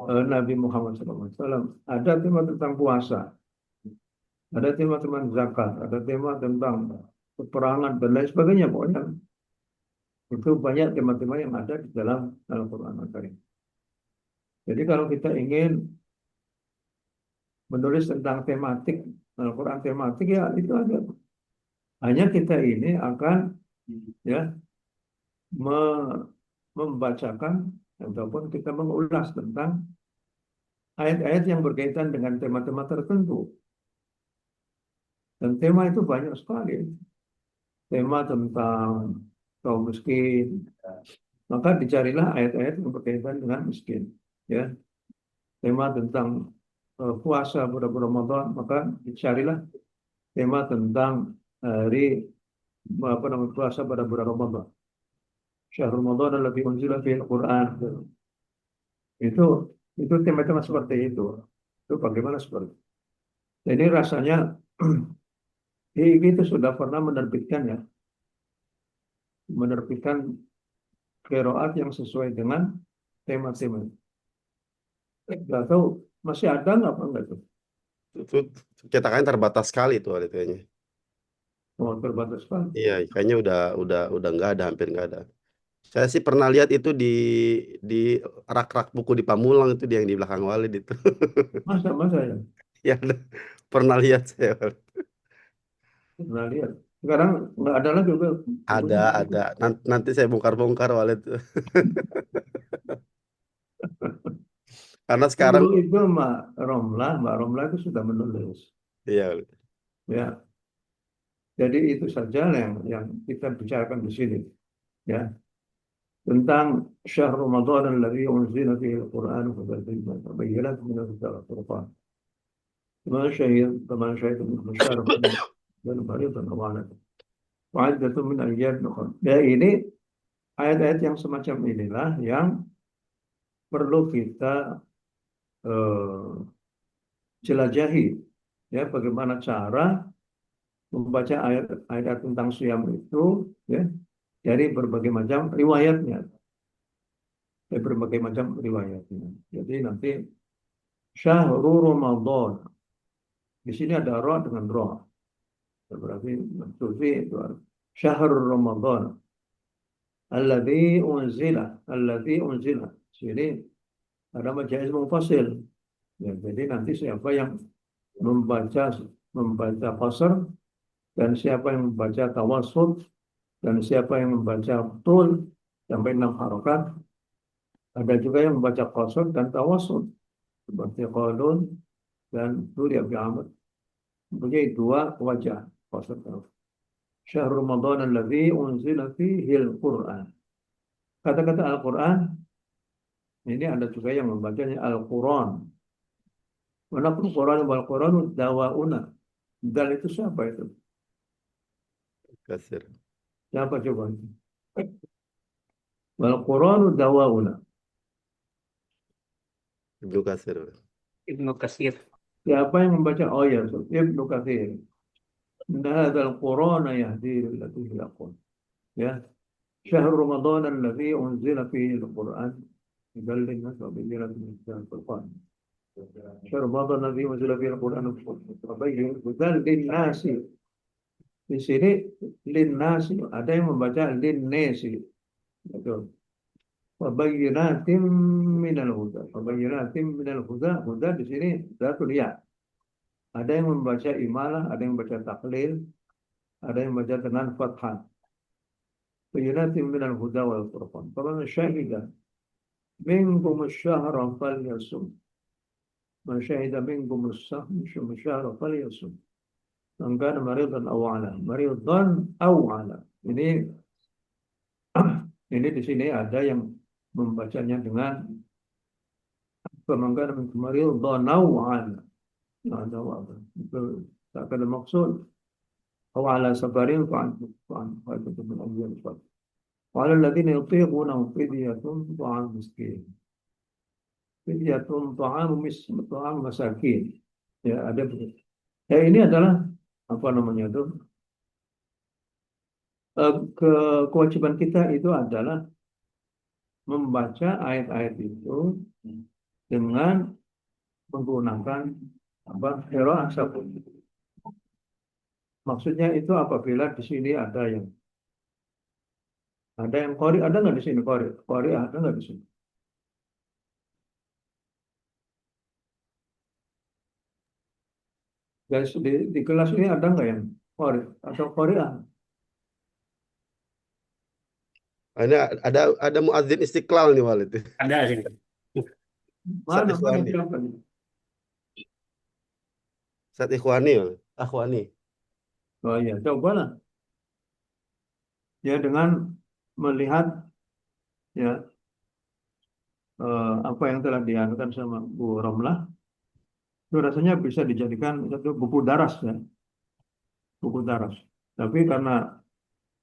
Nabi Muhammad SAW. Ada tema tentang puasa. Ada tema tentang zakat. Ada tema tentang peperangan dan lain sebagainya. Pokoknya itu banyak tema-tema yang ada di dalam Al-Quran Al-Karim. Jadi kalau kita ingin menulis tentang tematik Al-Quran tematik ya itu aja. Hanya kita ini akan ya membacakan ataupun kita mengulas tentang ayat-ayat yang berkaitan dengan tema-tema tertentu. Dan tema itu banyak sekali. Tema tentang kaum miskin, maka dicarilah ayat-ayat yang berkaitan dengan miskin. Ya, tema tentang puasa pada bulan Ramadan, maka dicarilah tema tentang hari puasa pada bulan Ramadan. Syahrul Ramadan alladzi unzila fihi al-Qur'an. Itu tema-tema seperti itu. Itu bagaimana seperti itu. Jadi rasanya itu sudah pernah menerbitkan qiraat yang sesuai dengan tema-tema. Nggak tahu masih ada nggak apa enggak tuh? itu cetakannya terbatas sekali itu Walid kayaknya. Oh, terbatas sekali. Iya, kayaknya udah nggak ada, hampir nggak ada. Saya sih pernah lihat itu di rak-rak buku di Pamulang itu yang di belakang Walid itu. Masa ya? Ya, pernah lihat saya. Walid. Pernah lihat. Sekarang nggak ada lagi juga. Ada. Nanti saya bongkar-bongkar Walid. Karena sekarang Dulu itu Mbak Romlah itu sudah menulis. iya Walid. Ya, jadi itu saja yang kita bicarakan di sini. Ya, tentang syahr Ramadan alladzi unzila fihi al-Qur'an hudan bayyinatun min al-huda wal-furqan. Kama syahida min syarh dan fariidatan wa wa'iddatun min ayyamin ukhra. Ya, ini ayat-ayat yang semacam inilah yang perlu kita jelajahi ya bagaimana cara membaca ayat-ayat tentang siyam itu ya dari berbagai macam riwayatnya. Dari berbagai macam riwayatnya. Jadi nanti syahrul Ramadan. Di sini ada ra dengan ra. Berarti maksudnya itu syahrul Ramadan. Alladzi unzila. Sini ada majaz mufasil. Ya, jadi nanti siapa yang membaca qasar dan siapa yang membaca tawassul dan siapa yang membaca tul sampai 6 harokat, ada juga yang membaca qasar dan tawassul seperti Qalun dan Suri Abi Amr. Mempunyai dua wajah qasar. Syahr Ramadan alladzi unzila fihi al-Qur'an. Kata-kata Al-Quran ini ada juga yang membacanya Al-Quran. Walaupun Quran wal Quran dawauna. Dal itu siapa itu? Kasir. Siapa coba itu? Wal Quran dawauna. Ibnu Kasir. Ibnu Katsir. Siapa yang membaca? Oh ya, Ibnu Katsir. Inna hadzal Qur'ana yahdi lillati hiya aqwam. Ya. Syahr Ramadan alladzi unzila fihi al-Qur'an hudal lin-nas wa bayyinatin minal Furqan. Syahr Ramadan alladzi unzila fihi al-Qur'an hudal lin-nas. Di sini lin-nas ada yang membaca lin-nasi. Betul. Wabayyinatim minal huda. Wabayyinatim minal huda. Huda di sini zatul ya. Ada yang membaca imalah, ada yang membaca taklil, ada yang membaca dengan fathah. Bayyinatim minal huda wal furqan. Faman syahida minkum asy-syahra falyasum. Man syahida minkum asy-syahra falyasum. Man kana maridan aw ala. Maridan aw ala. Ini di sini ada yang membacanya dengan pemangkat kemarin donauan ada apa itu tak ada maksud atau ala safarin fa'an itu mengambil sebab wala alladziina yutiqunahu fidyatun ta'am masakin ya ada begitu. Ya ini adalah apa namanya itu kewajiban kita itu adalah membaca ayat-ayat itu dengan menggunakan apa qiraah sabun. Maksudnya itu apabila di sini ada yang qari, ada nggak di sini qari ada nggak di sini? Guys di kelas ini ada nggak yang qari atau qari'ah? Ini ada muadzin Istiqlal nih Walid. Ada sih. Mana Ikhwani. siapa nih? Ustaz Ikhwani, Akhwani. Oh iya, cobalah. Ya dengan melihat ya apa yang telah dianukan sama Bu Romlah, itu rasanya bisa dijadikan satu buku daras ya, buku daras. Tapi karena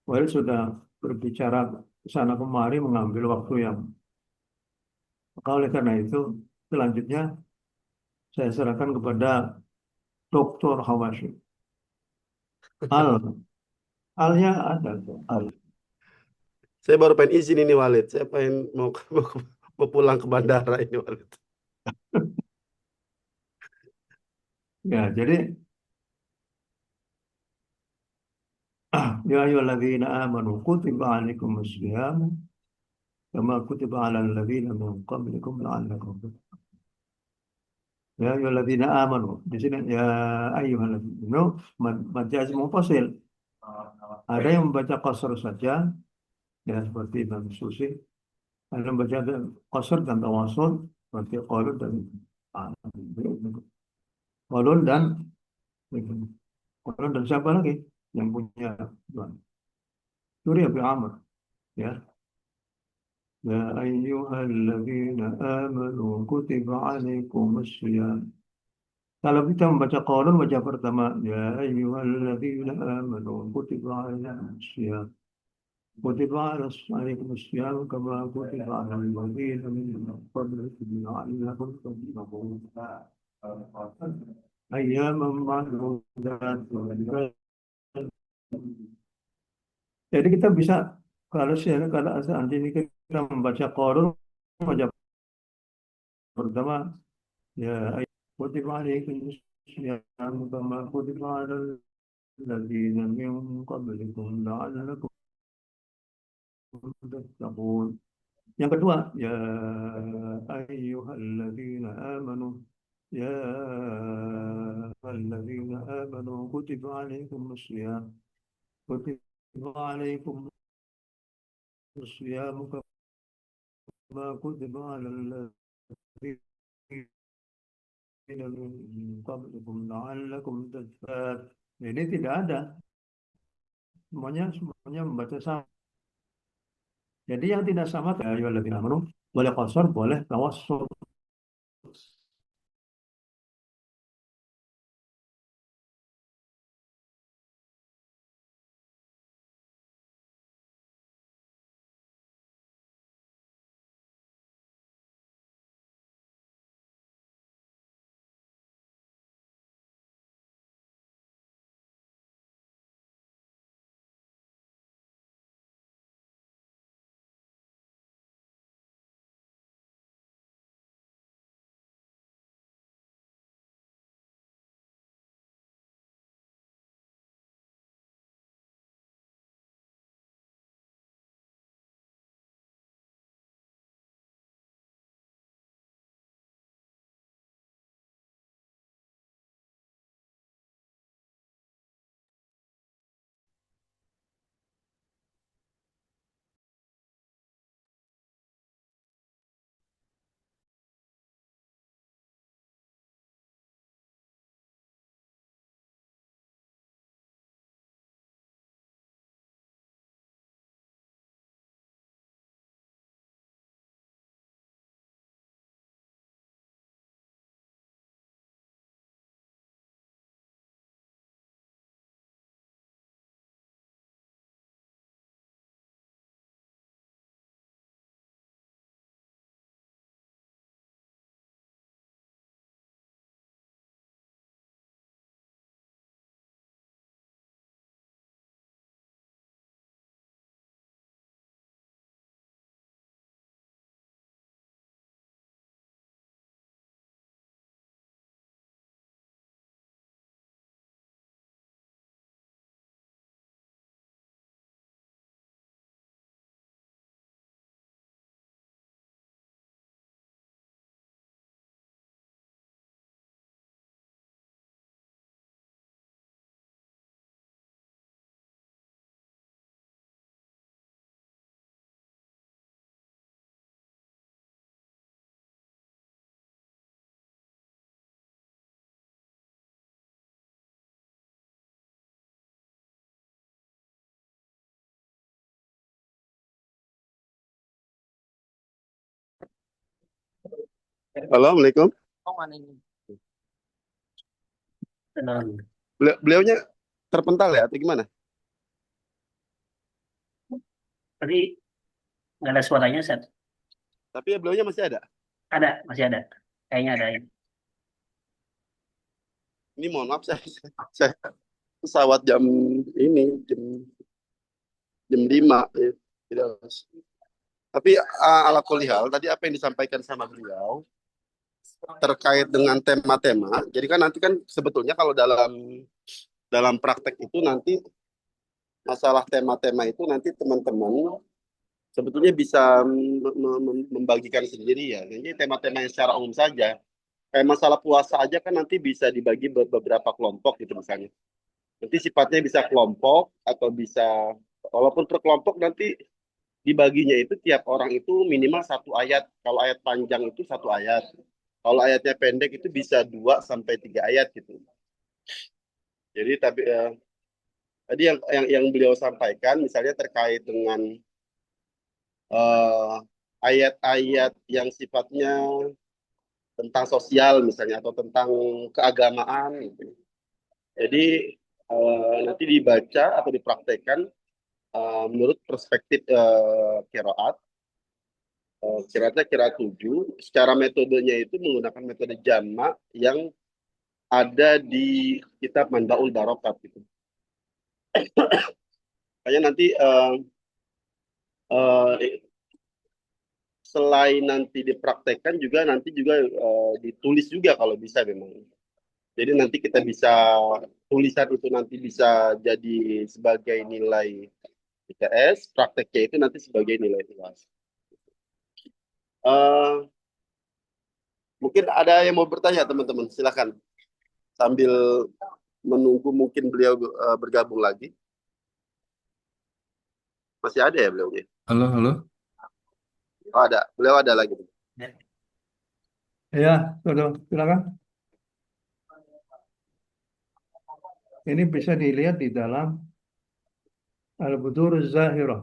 Walid sudah berbicara sana kemari mengambil waktu yang, maka oleh karena itu selanjutnya saya serahkan kepada Dr. Hawashi. Alnya ada tuh. Saya baru pengen izin ini Walid. Saya pengen mau pulang ke bandara ini Walid. Ya, jadi ya ayyuhalladzina amanu kutiba alaikumus syiyam kama kutiba alal ladzina min qablikum la'allakum tattaqun. Ya ayyuhalladzina amanu. Di sini ya ayyuhalladzina majaz mufasil. Ada yang membaca qasar saja ya seperti Imam Susi. Ada yang membaca qasar dan tawasul seperti Qalun dan siapa lagi yang punya Suri Abi Amr ya. Ya ayyuhalladzina amanu kutiba alaikumus syiyam. Kalau kita membaca Qalun wajah pertama ya ayyuhalladzina amanu kutiba alaikumus syiyam. Kutiba alaikumus syiyam kama kutiba alal ladzina min qablikum la'allakum tattaqun. Ayyaman ma'dudat. Jadi kita bisa kalau seandainya kita membaca Qur'an wajah pertama ya kutiba alaikumus syiyam kama kutiba alal ladzina min qablikum la'allakum tattaqun. Yang kedua ya ayyuhalladzina amanu يا أيها الذين آمنوا كتب عليكم الصيام كتب عليكم الصيام كما كتب على الذين من قبلكم لعلكم تتقون. Ini tidak ada, semuanya membaca sama. Jadi yang tidak sama ya ayyuhalladzina amanu boleh qasar, boleh tawassul. Assalamualaikum. Beliaunya terpental ya atau gimana? Tadi nggak ada suaranya, Set. Tapi ya beliaunya masih ada. Ada, masih ada. Kayaknya ada ini. Ini mohon maaf saya pesawat jam ini jam 5 ya. Tidak. Tapi ala kulli hal tadi apa yang disampaikan sama beliau terkait dengan tema-tema. Jadi kan nanti kan sebetulnya kalau dalam praktek itu nanti masalah tema-tema itu nanti teman-teman sebetulnya bisa membagikan sendiri ya. Jadi tema-tema yang secara umum saja. Kayak masalah puasa aja kan nanti bisa dibagi beberapa kelompok gitu misalnya. Nanti sifatnya bisa kelompok atau bisa, walaupun per kelompok nanti dibaginya itu tiap orang itu minimal 1 ayat. Kalau ayat panjang itu 1 ayat. Kalau ayatnya pendek itu bisa 2 sampai 3 ayat gitu. Jadi tadi yang beliau sampaikan misalnya terkait dengan ayat-ayat yang sifatnya tentang sosial misalnya atau tentang keagamaan gitu. Jadi nanti dibaca atau dipraktekkan menurut perspektif qiraat. Qiraatnya qiraat 7. Secara metodenya itu menggunakan metode jamak yang ada di kitab Manbaul Barokat gitu. Makanya nanti selain nanti dipraktekkan juga nanti juga ditulis juga kalau bisa memang. Jadi nanti kita bisa tulisan itu nanti bisa jadi sebagai nilai ITS, prakteknya itu nanti sebagai nilai UAS. Mungkin ada yang mau bertanya teman-teman, silakan sambil menunggu mungkin beliau bergabung lagi. Masih ada ya beliau? Halo, halo. Oh, ada, beliau ada lagi. Ya, saudara, silakan. Ini bisa dilihat di dalam Al-Budur Zahirah.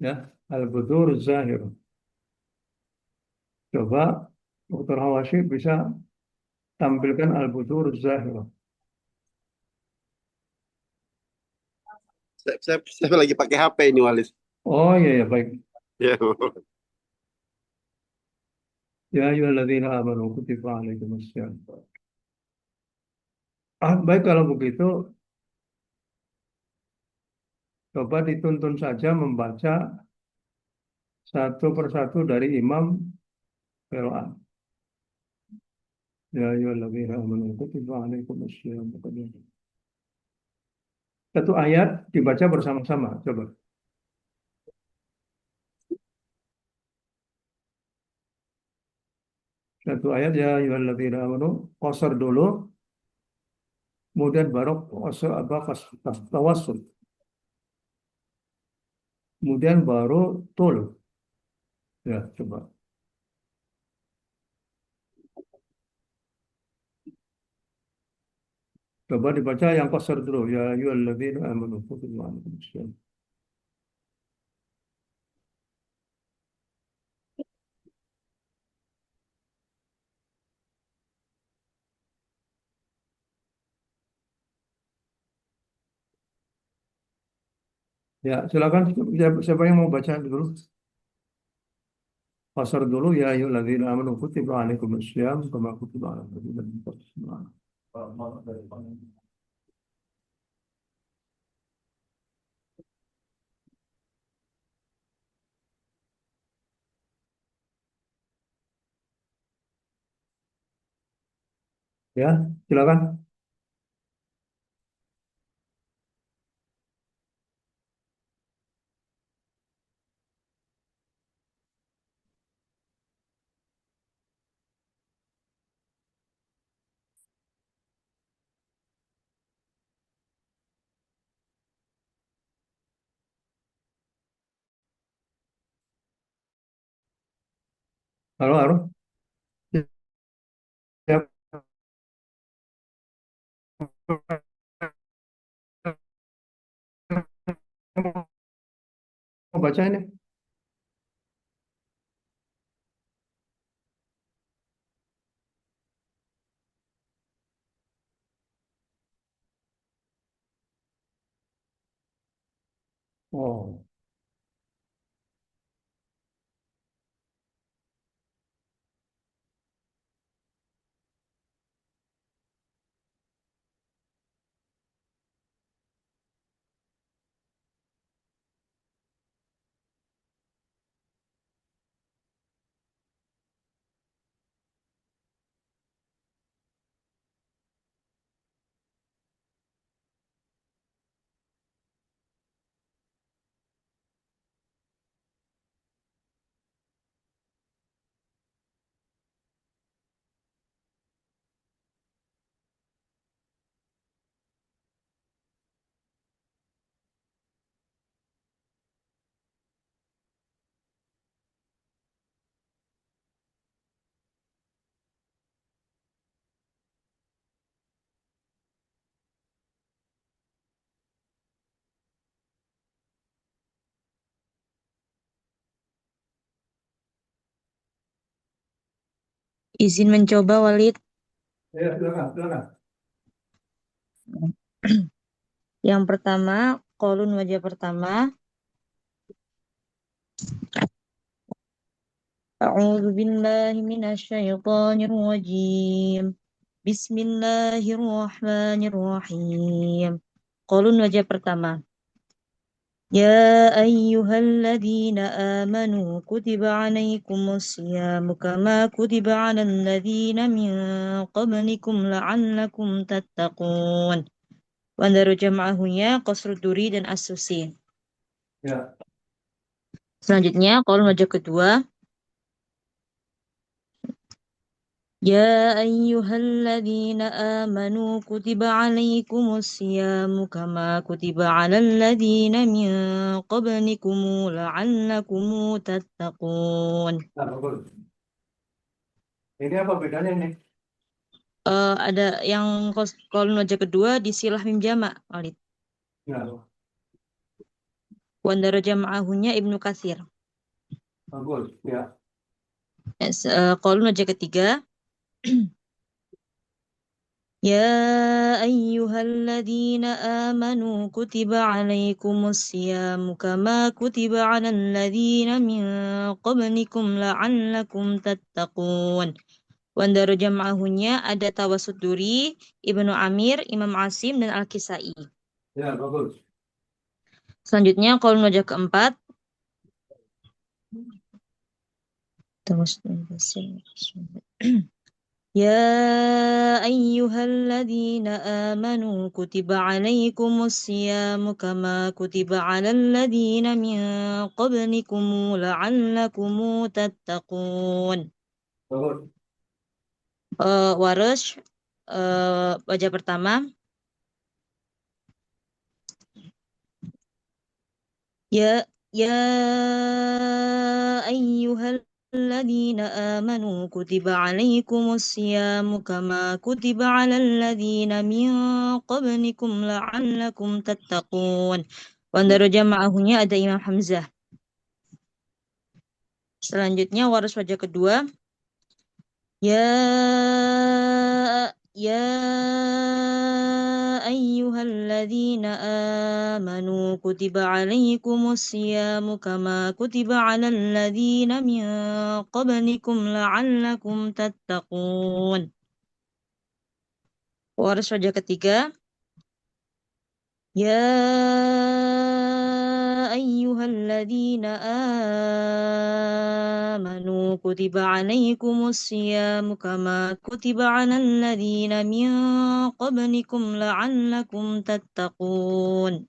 Ya, Al-Budur Zahirah. Coba Dr. Hawashi bisa tampilkan Al-Budur Zahirah. Saya lagi pakai HP ini, Walis. Oh iya, ya, baik. Ya. Ya ayyuhalladzina amanu kutiba alaikumussyam. Baik kalau begitu, coba dituntun saja membaca satu persatu dari imam qiraat. Ya ayyuhalladzina amanu kutiba alaikumussyam. Satu ayat dibaca bersama-sama. Coba. Satu ayat ya ayyuhalladzina amanu qasar dulu, kemudian baru qasar apa tawassul. Kemudian baru tul. Ya, coba. Coba dibaca yang qasar dulu. Ya ayyuhalladzina amanu kutiba alaikumussyam. Ya, silakan siapa yang mau baca dulu? Pasar dulu ya ayyuhalladzina amanu kutiba alaikumussyam kama kutiba alal ladzina min qablikum. Ya, silakan. Halo, halo. Siapa yang mau baca ini? Oh, Izin mencoba, Walid. ya silakan, silakan. Yang pertama, kolun wajah pertama. A'udzu billahi minasyaitonir rajim. Bismillahirrahmanirrahim. Kolun wajah pertama. Ya ayyuhalladzina amanu kutiba alaikumussyam kama kutiba alal ladzina min qablikum la'allakum tattaqun. Wandaru jam'ahunya Qasrud Duri dan As-Susi. Ya, Selanjutnya kolom wajah kedua. يا أيها الذين آمنوا كتب عليكم الصيام كما كتب على الذين من قبلكم لعلكم تتقون. Nah, bagus. Ini apa bedanya nih? Ada yang kolom wajah kedua di silah mim jamak, Walid. Nah, Wandara jama'ahunya Ibnu Katsir. bagus. Ya. Kolom wajah ketiga. يا أيها الذين آمنوا كتب عليكم الصيام كما كتب على الذين من قبلكم لعلكم تتقون. Wandara jam'ahunya ada Tawasud Duri, Ibnu Amir, Imam Asim, dan Al-Kisai. Ya, bagus. Selanjutnya kolom wajah keempat. يا أيها الذين آمنوا كتب عليكم الصيام كما كتب على الذين من قبلكم لعلكم تتقون. Bagus. Waras wajah pertama. Ya ayyuhal الذين آمنوا كتب عليكم الصيام كما كتب على الذين من قبلكم لعلكم تتقون. Wandara jama'ahunya ada Imam Hamzah. Selanjutnya waras wajah kedua. Ya ayyuhalladzina amanu kutiba alaikumus siyamu kama kutiba alal ladzina min qablikum la'allakum tattaqun. Waras wajah ketiga. Ya ayyuhalladzina amanu kutiba alaikumus siyamu kama kutiba alal ladzina min qablikum la'allakum tattaqun.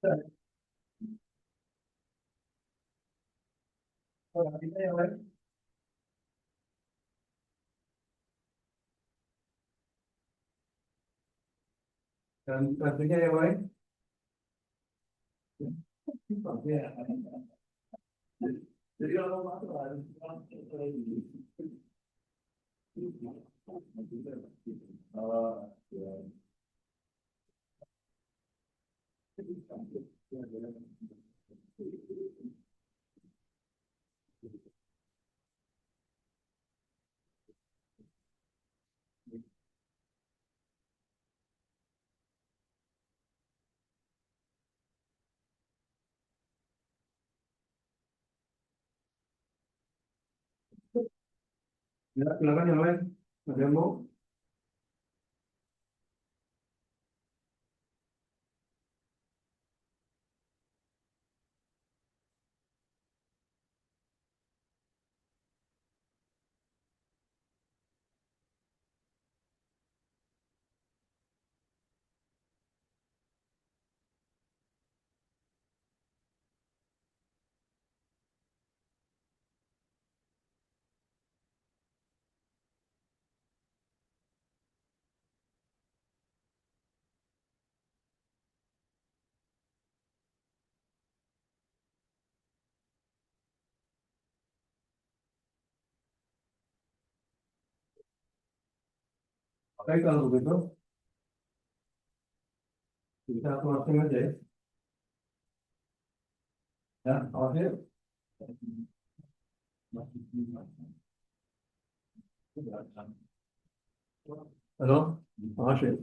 Dan artinya yang lain? Jadi kalau masuk harus ya, silakan yang lain. Ada yang mau? Oke, kalau begitu bisa closing aja ya. Ya, oke. Halo, makasih.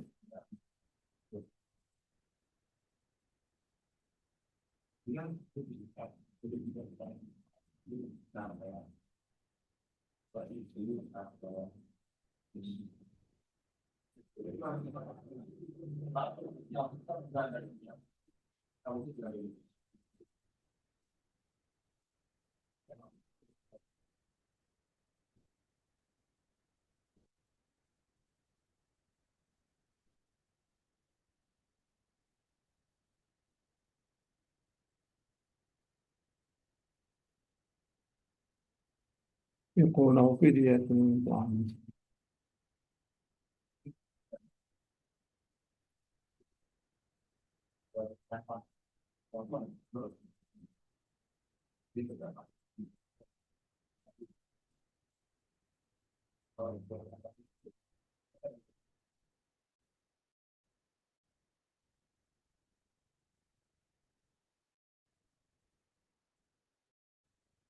يكون فدية طعام.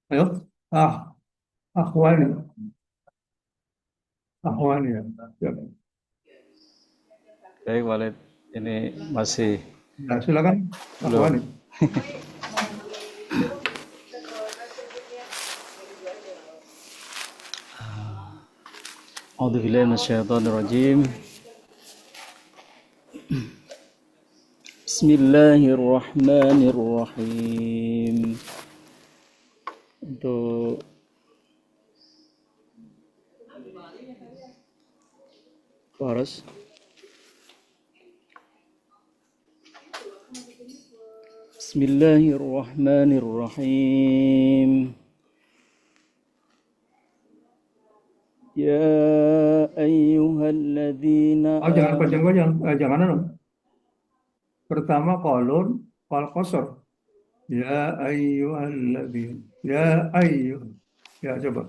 Ayo, akhwani, akhwani ya. Ya. Baik, Walid. Ini masih Nah, silakan, belum. akhwani. A'udzubillahi minasyaitonirrajim. Bismillahirrahmanirrahim. Untuk chorus. Bismillahirrahmanirrahim. Ya ayyuhalladzina Oh, jangan panjang-panjang, jangan anu. Pertama kolon, kol kosor. Ya ayyuhalladzina. Ya ayyuh. Ya, coba.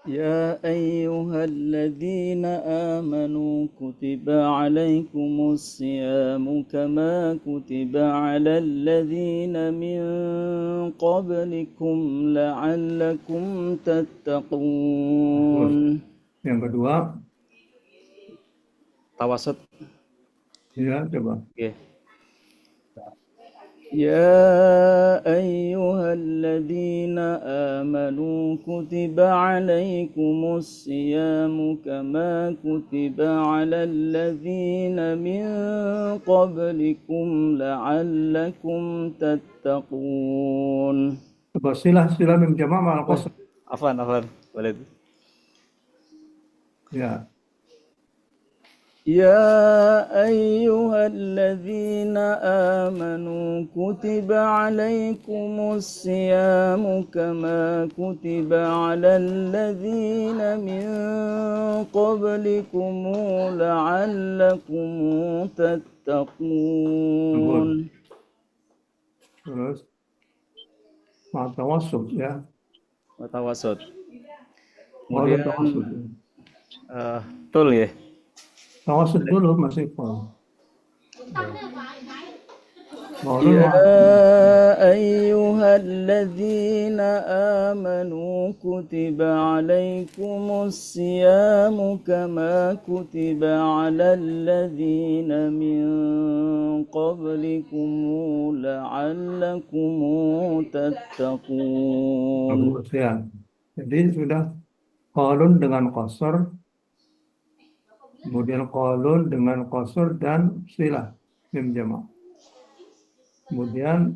يا أيها الذين آمنوا كتب عليكم الصيام كما كتب على الذين من قبلكم لعلكم تتقون. Yang kedua, Tawasud. ya, coba. Okay. يا أيها الذين آمنوا كتب عليكم الصيام كما كتب على الذين من قبلكم لعلكم تتقون. Coba sila mim jama' ma'al qasr. Afwan, Walid. Ya. يا أيها الذين آمنوا كتب عليكم الصيام كما كتب على الذين من قبلكم لعلكم تتقون. Terus tawassul ya. Tawasud. Kemudian Kemudian tul ya. Tawassul dulu masih kol. يا أيها الذين آمنوا كتب عليكم الصيام كما كتب على الذين من قبلكم لعلكم تتقون. Bagus ya. Jadi sudah kolon dengan qasr, kemudian kolon dengan qasr dan silah mim jama'. Kemudian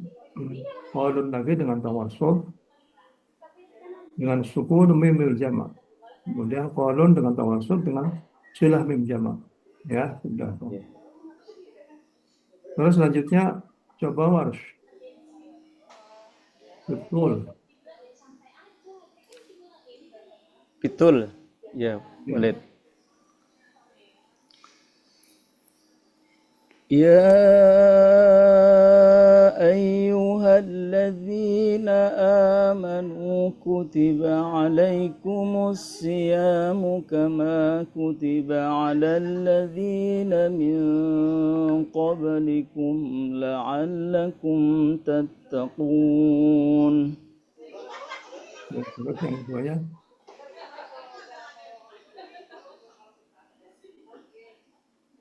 kolon lagi dengan tawassul dengan sukun mim jama'. Kemudian kolon dengan tawassul dengan silah mim jama'. Ya, sudah. Terus selanjutnya coba Warsh. Betul. Ya, Walid. يا أيها الذين آمنوا كتب عليكم الصيام كما كتب على الذين من قبلكم لعلكم تتقون. Terus yang keduanya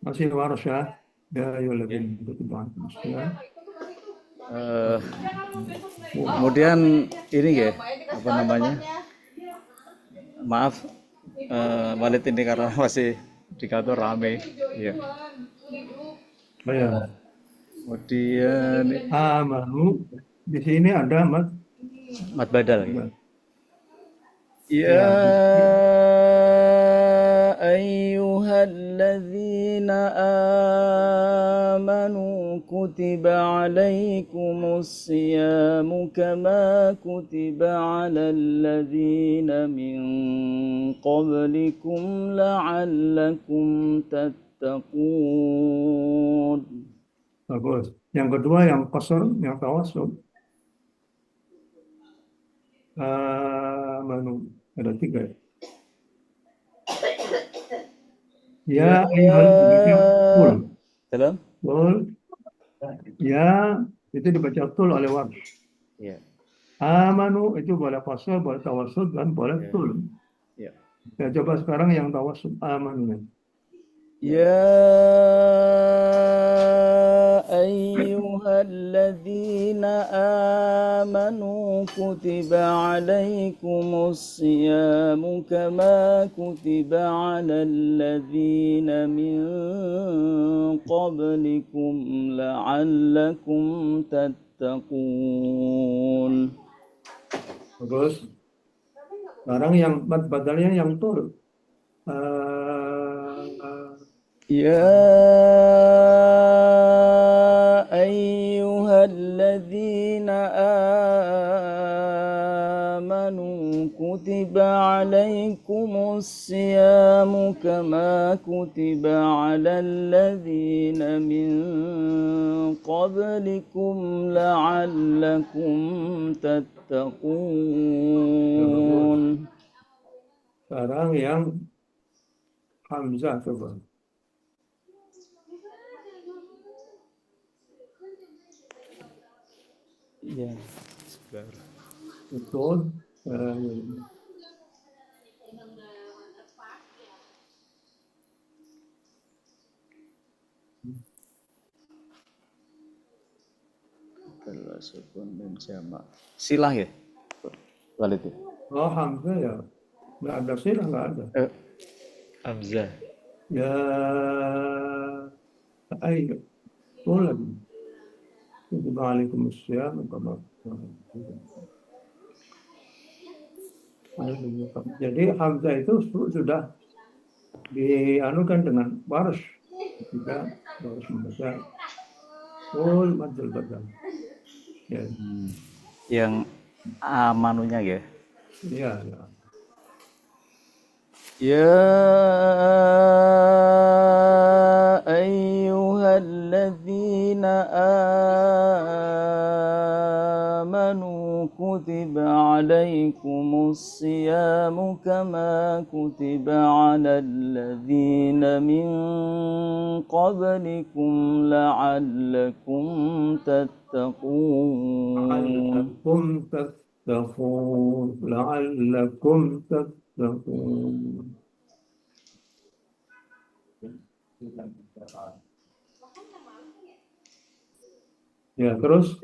masih Warsh ya. Ya, ayyuhalladzina amanu. Kemudian ini ya, apa namanya? Maaf, Walid ini karena masih di kantor rame. Iya. Oh ya, Kemudian amanu di sini ada mat. mat badal. Ya, Ya di sini ayyuhalladzina amanu kutiba alaikumus siyamu kama kutiba alal ladzina min qablikum la'allakum tattaqun. bagus. Yang kedua yang qasr, yang tawassul. Amanu ada 3 ya. Ya Ya ayyuhal tul. dalam Tul. Ya itu dibaca tul oleh warsh. ya Amanu itu boleh qasr, boleh tawassul dan boleh ya tul. ya Ya coba sekarang yang tawassul amanu. يا أيها الذين آمنوا كتب عليكم الصيام كما كتب على الذين من قبلكم لعلكم تتقون. Bagus. Sekarang yang mad badalnya yang tul. يا أيها الذين آمنوا كتب عليكم الصيام كما كتب على الذين من قبلكم لعلكم تتقون. Sekarang yang hamzah coba. Ya, sebentar. Betul. Kalau sukun dan jamak. Silah ya? Walid ya? Oh hamzah ya. Nggak ada silah, nggak ada. Hamzah. Ya ayo. Tulan. Waalaikumsalam. Jadi hamzah itu sudah dianukan dengan baris. Kita harus membaca tul madul badal. Ya, Yang amanunya ya. ya, ya. يا أيها الذين آمنوا كتب عليكم الصيام كما كتب على الذين من قبلكم لعلكم تتقون. لعلكم تتقون. Ya, terus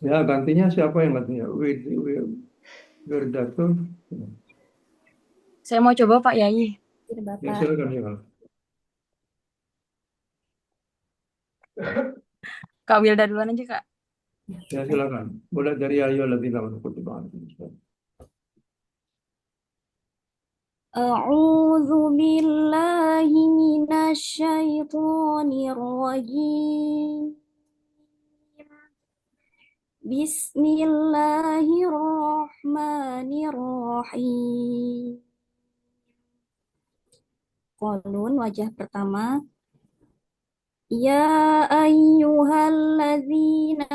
ya gantinya siapa yang gantinya? Wirdatun. Saya mau coba Pak Yayi. Ya, Bapak. silakan ya. Kak Wilda duluan aja Kak. Ya, silakan. Mulai dari ayyuhalladzina amanu kutiba alaikumus. A'udzu billahi minasyaitonir rajim. Bismillahirrahmanirrahim. Qalun wajah pertama. Ya ayyuhalladzina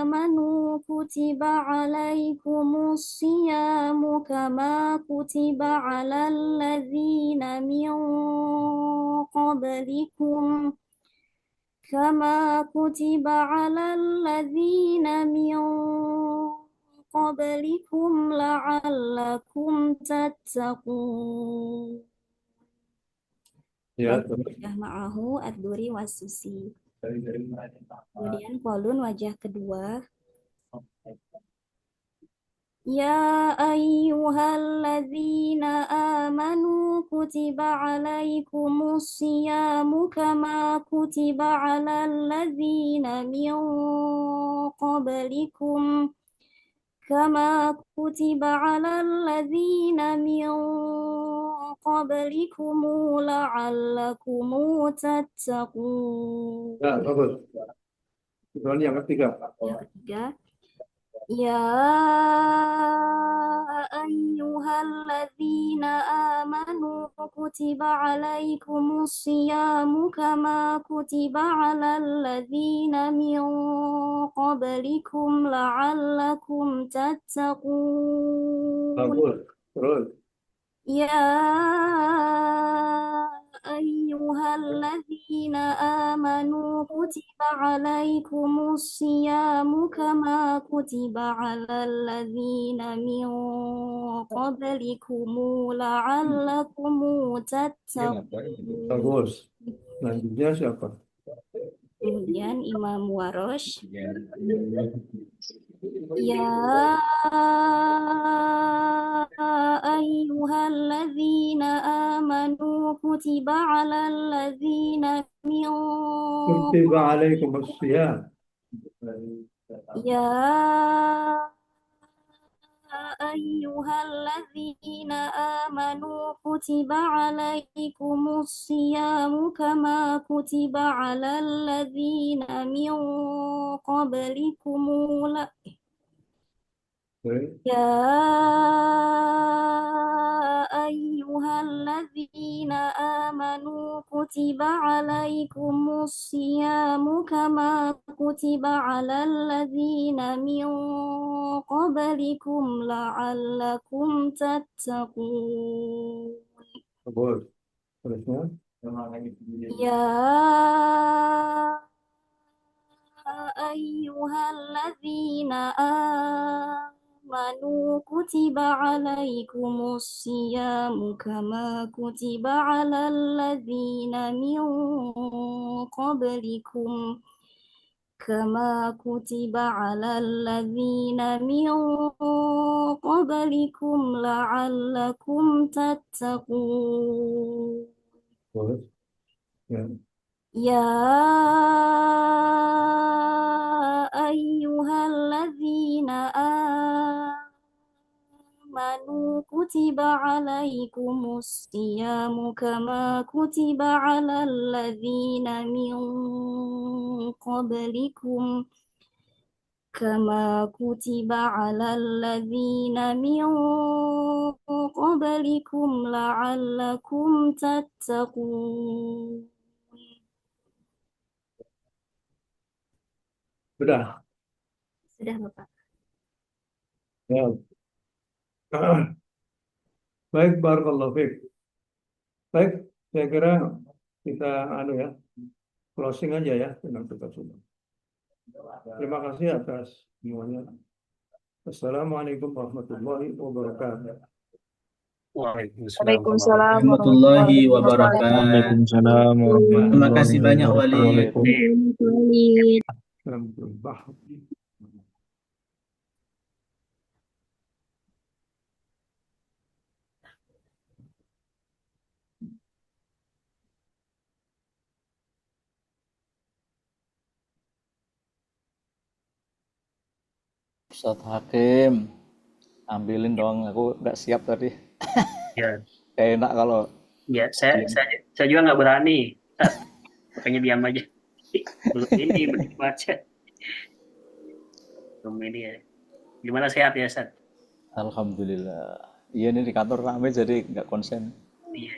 amanu kutiba alaikumus siyamu kama kutiba alal ladzina min qablikum kama kutiba alal ladzina min qablikum la'allakum tattaqun. Ya, Wajah ma'ahu ad-duri wasusi. Kemudian kolun wajah kedua. يا أيها الذين آمنوا كتب عليكم الصيام كما كتب على الذين من قبلكم لعلكم تتقون. Ya, bagus. Kecuali yang ketiga. Yang ketiga, Ya ayyuhalladzina amanu kutiba alaikumus siyamu kama kutiba alal ladzina min qablikum la'allakum tattaqun. Bagus. Terus. Ya ayyuhalladzina amanu kutiba alaikumus siyamu kama kutiba alal ladzina min qablikum la'allakum tattaqun. Bagus. Selanjutnya siapa? Kemudian Imam Warosh. Ya ayyuhalladzina amanu kutiba alal ladzina min Kutiba alaikumus siyam. Ya ayyuhalladzina amanu kutiba alaikumus siyamu kama kutiba alal ladzina min qablikum Ya ayyuhalladzina amanu kutiba alaikumus siyamu kama kutiba alal ladzina min qablikum la'allakum tattaqun. Bagus. Terusnya. Ya ayyuhalladzina amanu kutiba alaikumus siyamu kama kutiba alal ladzina min qablikum la'allakum tattaqun. Bagus. Ya. Ya ayyuhalladzina amanu kutiba alaikumus siyamu kama kutiba alal ladzina min qablikum la'allakum tattaqun. Sudah. Sudah, Bapak. Ya. Baik, barakallahu fiik. Baik, saya kira kita closing aja ya dengan kita semua. Terima kasih atas semuanya. Assalamualaikum warahmatullahi wabarakatuh. Waalaikumsalam warahmatullahi wabarakatuh. Waalaikumsalam Terima kasih banyak Wali. Alhamdulillah. Ustaz Hakim, ambilin dong, aku nggak siap tadi. Ya, Kayak enak kalau ya saya juga nggak berani. Makanya diam aja. Belum baca. Belum ini ya. Gimana sehat ya, Ustaz? alhamdulillah. Iya ini di kantor rame jadi nggak konsen. Iya.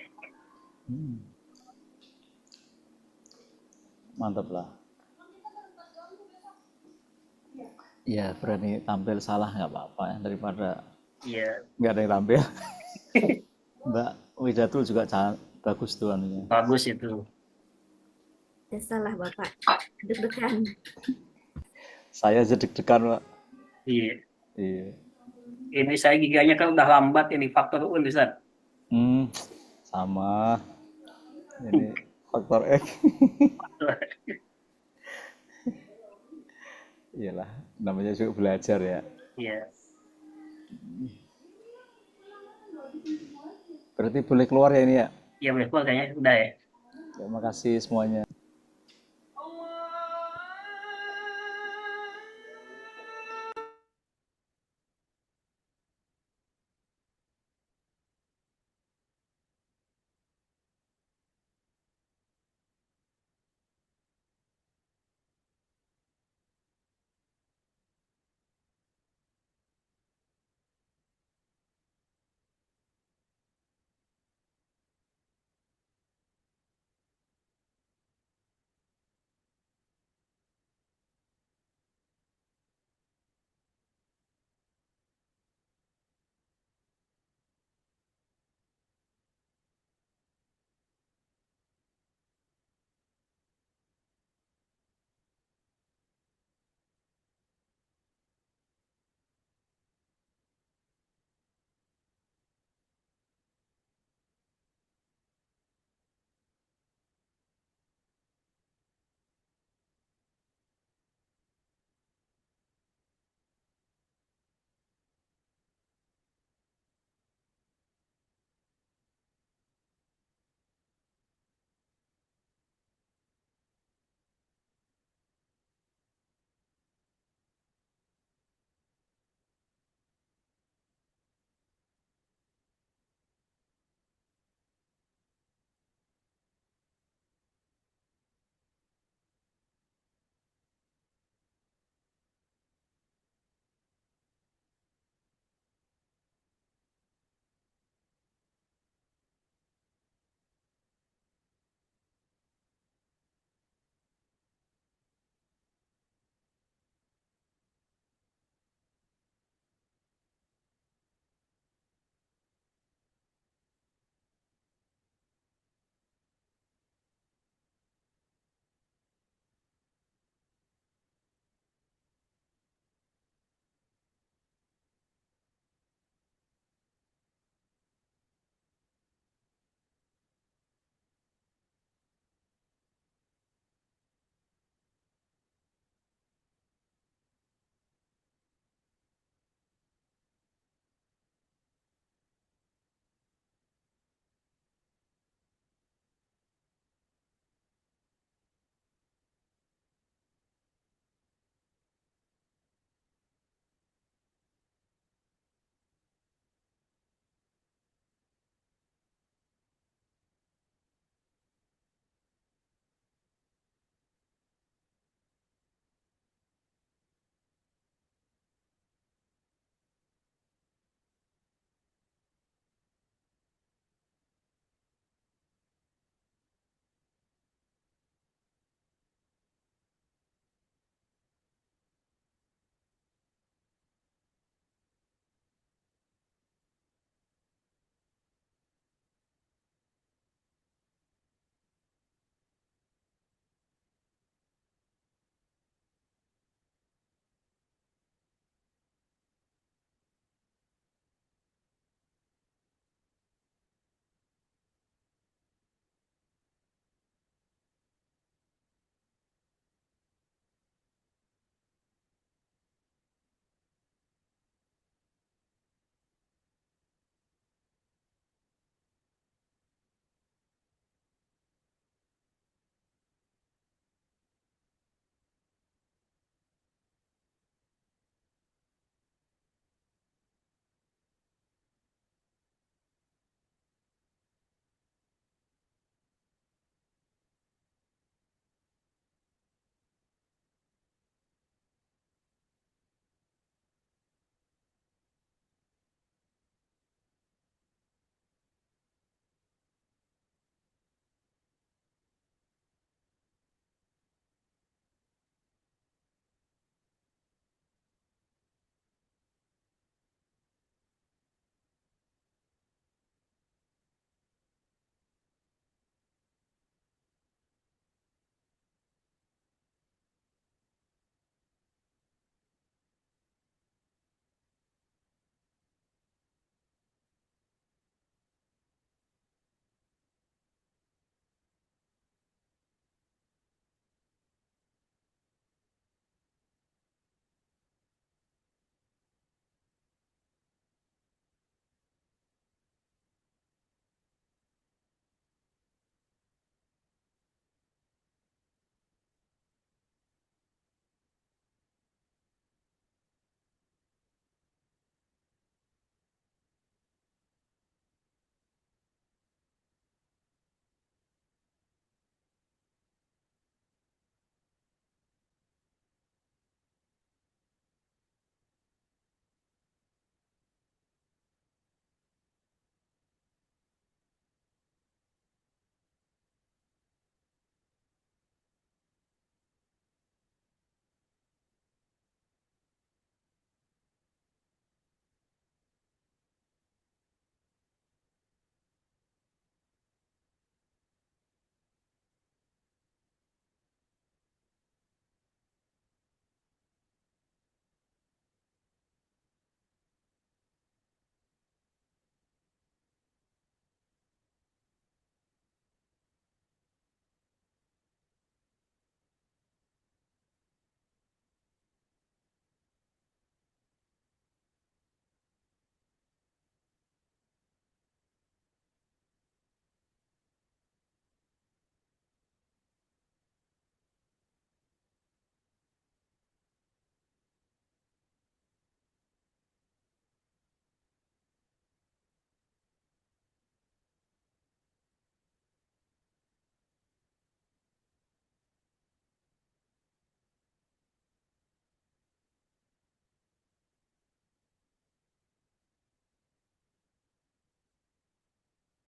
Mantap lah. Ya berani tampil salah nggak apa-apa ya, daripada Iya, nggak ada yang tampil. Mbak Widatul juga bagus tuh anunya. bagus itu. Ya, salah Bapak. Deg-degan. Saya aja deg-degan, Pak. Iya. Iya. Ini saya giganya kan udah lambat ini faktor UN, Ustaz. Sama. Ini faktor X. Iyalah, namanya juga belajar ya. Iya. Berarti boleh keluar ya ini ya? Ya boleh keluar kayaknya udah ya. Terima kasih semuanya.